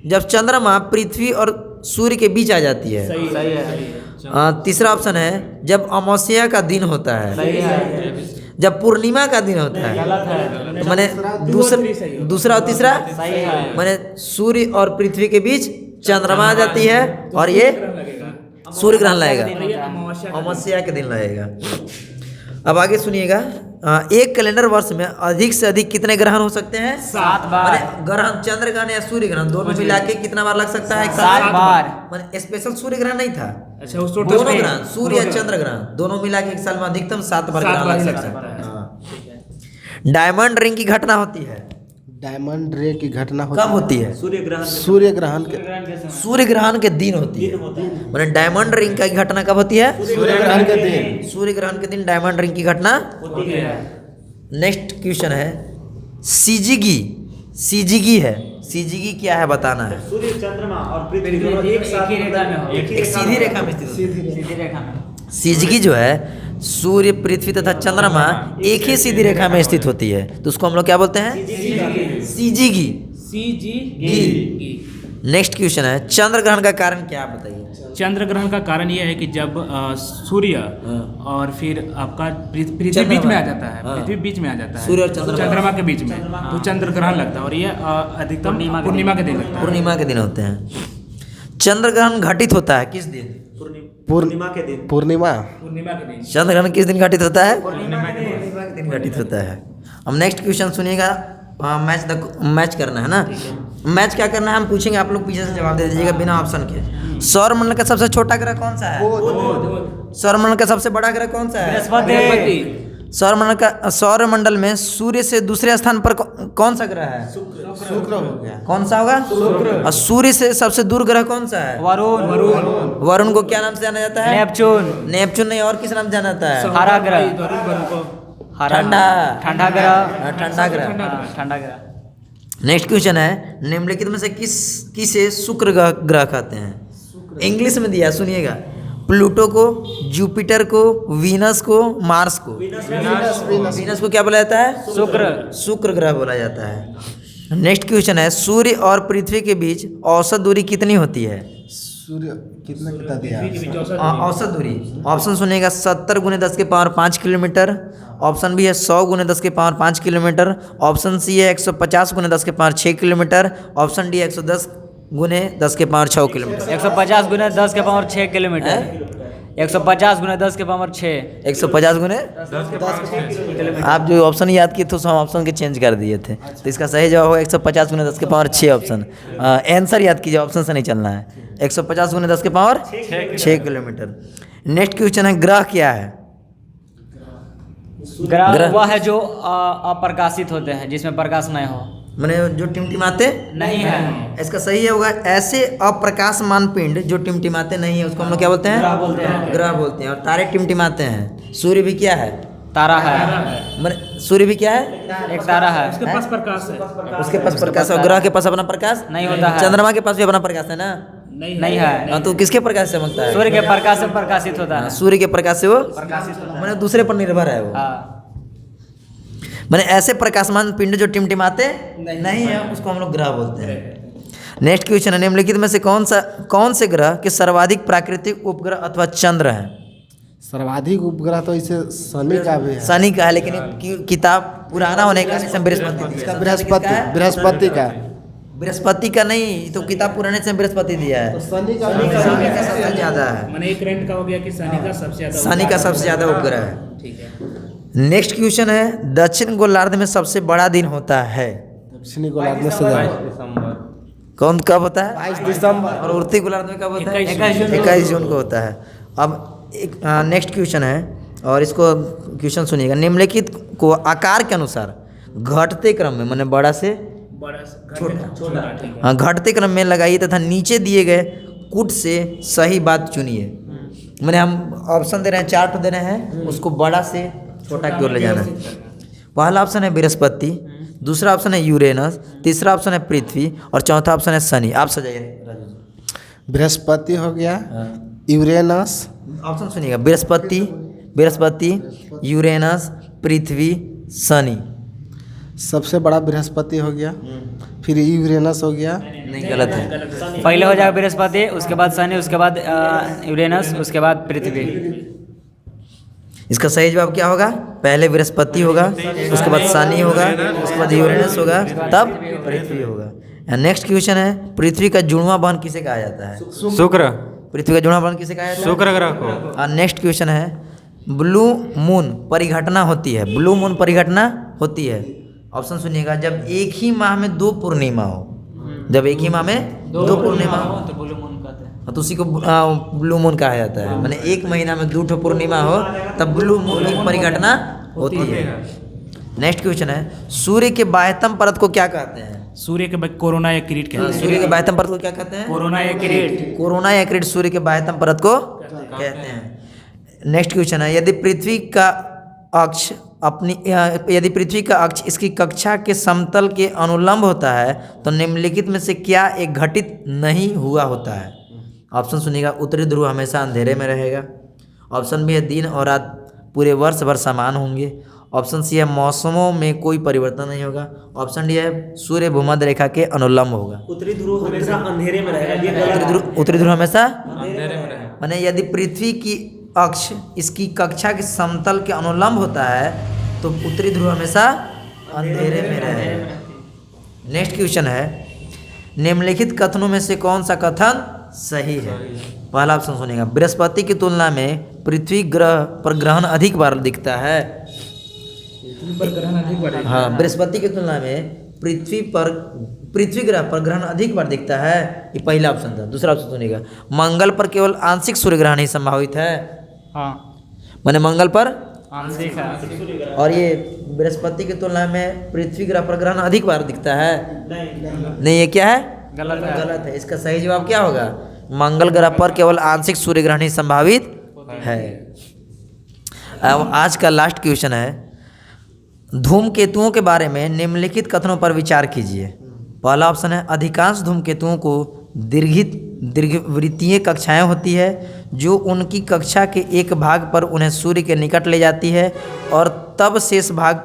जब चंद्रमा पृथ्वी और सूर्य के बीच आ जाती है। सही है। तीसरा ऑप्शन है, जब अमावस्या का दिन होता है। जब पूर्णिमा का दिन होता है। तो मैंने दूसरा और तीसरा मैंने सूर्य और पृथ्वी के बीच चंद्रमा आ जाती है और ये सूर्य ग्रहण लगेगा, अमावस्या के दिन लगेगा। अब आगे सुनिएगा, एक कैलेंडर वर्ष में अधिक से अधिक कितने ग्रहण हो सकते हैं? 7 बार। माने ग्रहण, चंद्र ग्रहण या सूर्य ग्रहण दोनों मिला के कितना बार लग सकता है? 7 बार। माने स्पेशल सूर्य ग्रहण नहीं था। अच्छा, उस दोनों ग्रहण, सूर्य या चंद्र ग्रहण दोनों मिला के एक साल में अधिकतम 7 बार ग्रहण लग सकता है। डायमंड रिंग की घटना होती है। डायमंड रे की घटना कब होती है? सूर्य ग्रहण के सूर्य ग्रहण के दिन होती है। मैंने डायमंड रिंग की घटना कब होती है? सूर्य ग्रहण के दिन। सूर्य ग्रहण के दिन डायमंड रिंग की घटना होती है। नेक्स्ट क्वेश्चन है, सीजिगी है, सीजिगी क्या है बताना है। सूर्य चंद्रमा और पृथ्वी दोनों एक साथ एक सीधी रेखा में स्थित होती है। सीधी रेखा में। सीजिगी जो है, सूर्य पृथ्वी तथा चंद्रमा एक ही सीधी रेखा में स्थित होती है, तो उसको हम लोग क्या बोलते हैं? सीजिगी। नेक्स्ट क्वेश्चन है, चंद्र ग्रहण का कारण क्या है बताइए। चंद्र ग्रहण का कारण यह है कि जब सूर्य और फिर आपका पृथ्वी बीच में आ जाता है, पृथ्वी बीच में आ जाता है सूर्य और चंद्रमा के बीच में, तो चंद्र ग्रहण लगता है और ये अधिकतम पूर्णिमा के दिन लगता है। पूर्णिमा के दिन होते हैं। चंद्र ग्रहण घटित होता है किस दिन? पूर्णिमा के दिन। पूर्णिमा के दिन। चंद्र ग्रहण किस दिन घटित होता है? पूर्णिमा के दिन घटित होता है। अब नेक्स्ट क्वेश्चन सुनिएगा, मैच करना है ना। मैच क्या करना है हम पूछेंगे, आप लोग पीछे से जवाब दे दीजिएगा बिना ऑप्शन के। सौरमंडल का सबसे छोटा ग्रह कौन सा है? सौरमंडल का सबसे बड़ा ग्रह कौन सा है? बृहस्पति। सौरमंडल में सूर्य से दूसरे स्थान पर कौन सा ग्रह है? शुक्र हो गया। कौन सा होगा? और सूर्य से सबसे दूर ग्रह कौन सा है? वरुण। वरुण को क्या नाम से जाना जाता है? नेपचून। नेपचून नहीं, और किस नाम से जाना जाता है? हरा ग्रह। ठंडा। ठंडा ग्रह। ठंडा ग्रह। ठंडा ग्रह। नेक्स्ट क्वेश्चन है, निम्नलिखित में से किसे शुक्र ग्रह कहते हैं? इंग्लिश में दिया, सुनिएगा। प्लूटो को, जुपिटर को, वीनस को, मार्स को। वीनस को क्या बोला जाता है? शुक्र ग्रह बोला जाता है। नेक्स्ट क्वेश्चन है, सूर्य और पृथ्वी के बीच औसत दूरी कितनी होती है? सूर्य कितना दिया? औसत दूरी ऑप्शन सुनिएगा। 70 × 10⁵ किलोमीटर। ऑप्शन बी है 100 × 10⁵ किलोमीटर। ऑप्शन सी है 150 × 10⁵ kilometre. Option D 110 × 10⁵ kilometre. 150 × 10⁵ kilometre. 150 × 10⁵ 150 × आप जो ऑप्शन याद किए थे, उस हम ऑप्शन के चेंज कर दिए थे, तो इसका सही जवाब होगा 150 × 10⁵ ऑप्शन। आंसर याद कीजिए, ऑप्शन से नहीं चलना है। 150 × 10⁵ किलोमीटर। नेक्स्ट क्वेश्चन है, ग्रह क्या है? ग्रह वह है जो अप्रकाशित होते हैं, जिसमें प्रकाश नहीं हो। मैंने जो टिमटिमाते नहीं है। इसका सही होगा, ऐसे अप्रकाशमान पिंड जो टिमटिमाते नहीं है उसको हम लोग क्या बोलते हैं? ग्रह बोलते हैं। और तारे टिमटिमाते हैं। सूर्य भी क्या है? तारा है। मैंने सूर्य भी क्या है? एक तारा है। उसके पास प्रकाश है। उसके पास प्रकाश है। और ग्रह के पास अपना प्रकाश नहीं होता है। चंद्रमा के पास भी अपना प्रकाश है ना? नहीं है। हाँ, तो किसके प्रकाश से चमकता है? सूर्य के प्रकाश से प्रकाशित होता है। सूर्य के प्रकाश से वो प्रकाशित होता है। मैंने दूसरे पर निर्भर है वो। हाँ। मैंने ऐसे प्रकाशमान पिंड जो टिमटिमाते नहीं है उसको हम लोग ग्रह बोलते हैं। नेक्स्ट क्वेश्चन है, निम्नलिखित में से कौन से ग्रह के सर्वाधिक प्राकृतिक उपग्रह अथवा चंद्र हैं? सर्वाधिक उपग्रह तो इसे शनि का भी है। शनि का है, लेकिन किताब पुराना होने का इसमें बृहस्पति दिया है। बृहस्पति का। बृहस्पति का नहीं, तो किताब पुराने से बृहस्पति दिया है। शनि का शनि का सबसे ज्यादा है। मैंने एक रैंक का हो गया कि शनि का सबसे ज्यादा। शनि का सबसे ज्यादा उपग्रह है। ठीक है। नेक्स्ट क्वेश्चन है, दक्षिण गोलार्ध में सबसे बड़ा दिन होता है? दक्षिणी गोलार्ध में से कौन कब होता है? 22 दिसंबर। और उत्तरी गोलार्ध में कब होता है? 21 जून को होता है। अब एक नेक्स्ट क्वेश्चन है, और इसको क्वेश्चन सुनिएगा। निम्नलिखित को आकार के अनुसार घटते क्रम में, माने बड़ा से छोटा। ठीक है। हाँ, घटते क्रम में लगाइए तथा नीचे दिए गए कूट से सही बात चुनिए। मैंने हम ऑप्शन दे रहे हैं, 4 दे रहे हैं, उसको बड़ा से छोटा की ओर ले जाना है। पहला ऑप्शन है बृहस्पति, दूसरा ऑप्शन है यूरेनस, तीसरा ऑप्शन है पृथ्वी, और चौथा ऑप्शन है शनि। आप सजाइए राजू जी। बृहस्पति हो गया, यूरेनस। ऑप्शन सुनिएगा, बृहस्पति, यूरेनस, पृथ्वी, शनि। सबसे बड़ा बृहस्पति हो गया, फिर यूरेनस हो गया। नहीं, गलत है। पहले हो जाएगा बृहस्पति, उसके बाद शनि, उसके बाद यूरेनस, उसके बाद पृथ्वी। इसका सही जवाब क्या होगा? पहले बृहस्पति होगा, उसके बाद शनि होगा, उसके बाद यूरेनस होगा, तब पृथ्वी होगा। नेक्स्ट क्वेश्चन है, पृथ्वी का जुड़वां बहन किसे कहा जाता है? शुक्र। पृथ्वी का जुड़वां बहन किसे कहा जाता है? शुक्र ग्रह को। और नेक्स्ट क्वेश्चन है, ब्लू मून परिघटना होती है? ब्लू मून परिघटना होती है। ऑप्शन सुनिएगा, जब एक ही माह में 2 पूर्णिमा हो। जब एक ही माह में 2 पूर्णिमा हो तो ब्लू मून कहते हैं। तो उसी को ब्लू मून कहा जाता है। माने एक महीना में 2 पूर्णिमा हो तब ब्लू मून की परिघटना होती है। नेक्स्ट क्वेश्चन है, सूर्य के बाह्यतम परत को क्या कहते हैं? सूर्य के कोरोना या किरीट कहते हैं। सूर्य के बाह्यतम परत को क्या कहते हैं? कोरोना या किरीट। कोरोना या किरीट सूर्य के बाह्यतम परत को कहते हैं। नेक्स्ट क्वेश्चन है, यदि पृथ्वी का अक्ष इसकी कक्षा के समतल के अनुलंब होता है तो निम्नलिखित में से क्या एक घटित नहीं हुआ होता है? ऑप्शन सुनिएगा, उत्तरी ध्रुव हमेशा अंधेरे में रहेगा। ऑप्शन बी है, दिन और रात पूरे वर्ष भर समान होंगे। ऑप्शन सी है, मौसमों में कोई परिवर्तन नहीं होगा। ऑप्शन डी है, सूर्य भूमध्य रेखा के अनुलंब होगा। उत्तरी ध्रुव हमेशा अंधेरे में रहेगा, ये गलत है। उत्तरी ध्रुव हमेशा अंधेरे में रहे। माने यदि पृथ्वी की अक्ष इसकी कक्षा के समतल के अनुलंब होता है तो उत्तरी ध्रुव हमेशा अंधेरे में रहेगा। नेक्स्ट क्वेश्चन है, निम्नलिखित कथनों में से कौन सा कथन सही है? पहला ऑप्शन सुनिएगा, बृहस्पति की तुलना में पृथ्वी ग्रह पर ग्रहण अधिक बार दिखता है। हाँ, बृहस्पति की तुलना में पृथ्वी ग्रह पर ग्रहण अधिक बार दिखता है, ये पहला ऑप्शन था। दूसरा ऑप्शन सुनिएगा, मंगल पर केवल आंशिक सूर्य ग्रहण ही संभावित है। हाँ, माने मंगल पर आंशिक है। और ये बृहस्पति की तुलना में पृथ्वी ग्रह पर ग्रहण अधिक बार दिखता है? नहीं, ये क्या है? गलत है। गलत है। इसका सही जवाब क्या होगा? मंगल ग्रह पर केवल आंशिक सूर्य ग्रहण ही संभावित है। अब आज का लास्ट क्वेश्चन है, धूमकेतुओं के बारे में निम्नलिखित कथनों पर विचार कीजिए। पहला ऑप्शन है, अधिकांश धूमकेतुओं को दीर्घवृत्तीय कक्षाएं होती है जो उनकी कक्षा के एक भाग पर उन्हें सूर्य के निकट ले जाती है और तब शेष भाग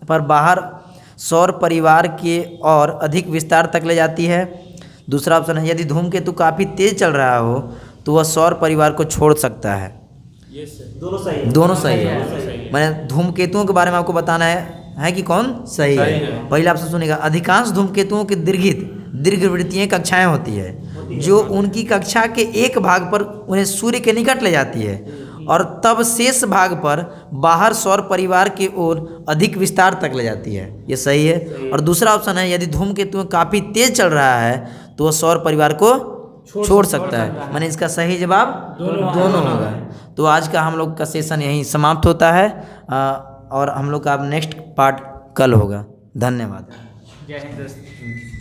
पर बाहर सौर परिवार के और अधिक विस्तार तक ले जाती है। दूसरा ऑप्शन है, यदि धूमकेतु काफ़ी तेज चल रहा हो तो वह सौर परिवार को छोड़ सकता है। दोनों सही है। दोनों सही है। मैंने धूमकेतुओं के बारे में आपको बताना है कि कौन सही है। पहला ऑप्शन सुनिएगा, अधिकांश धूमकेतुओं की दीर्घवृत्तीय कक्षाएं होती है जो उनकी कक्षा के एक भाग पर उन्हें सूर्य के निकट ले जाती है और तब शेष भाग पर बाहर सौर परिवार की ओर अधिक विस्तार तक ले जाती है। ये सही है। और दूसरा ऑप्शन है, यदि धूमकेतु काफ़ी तेज चल रहा है तो वह सौर परिवार को छोड़ सकता है। मैंने इसका सही जवाब दोनों होगा। तो आज का हम लोग का सेशन यहीं समाप्त होता है और हम लोग का अब नेक्स्ट पार्ट कल होगा। धन्यवाद। जय हिंद दोस्त।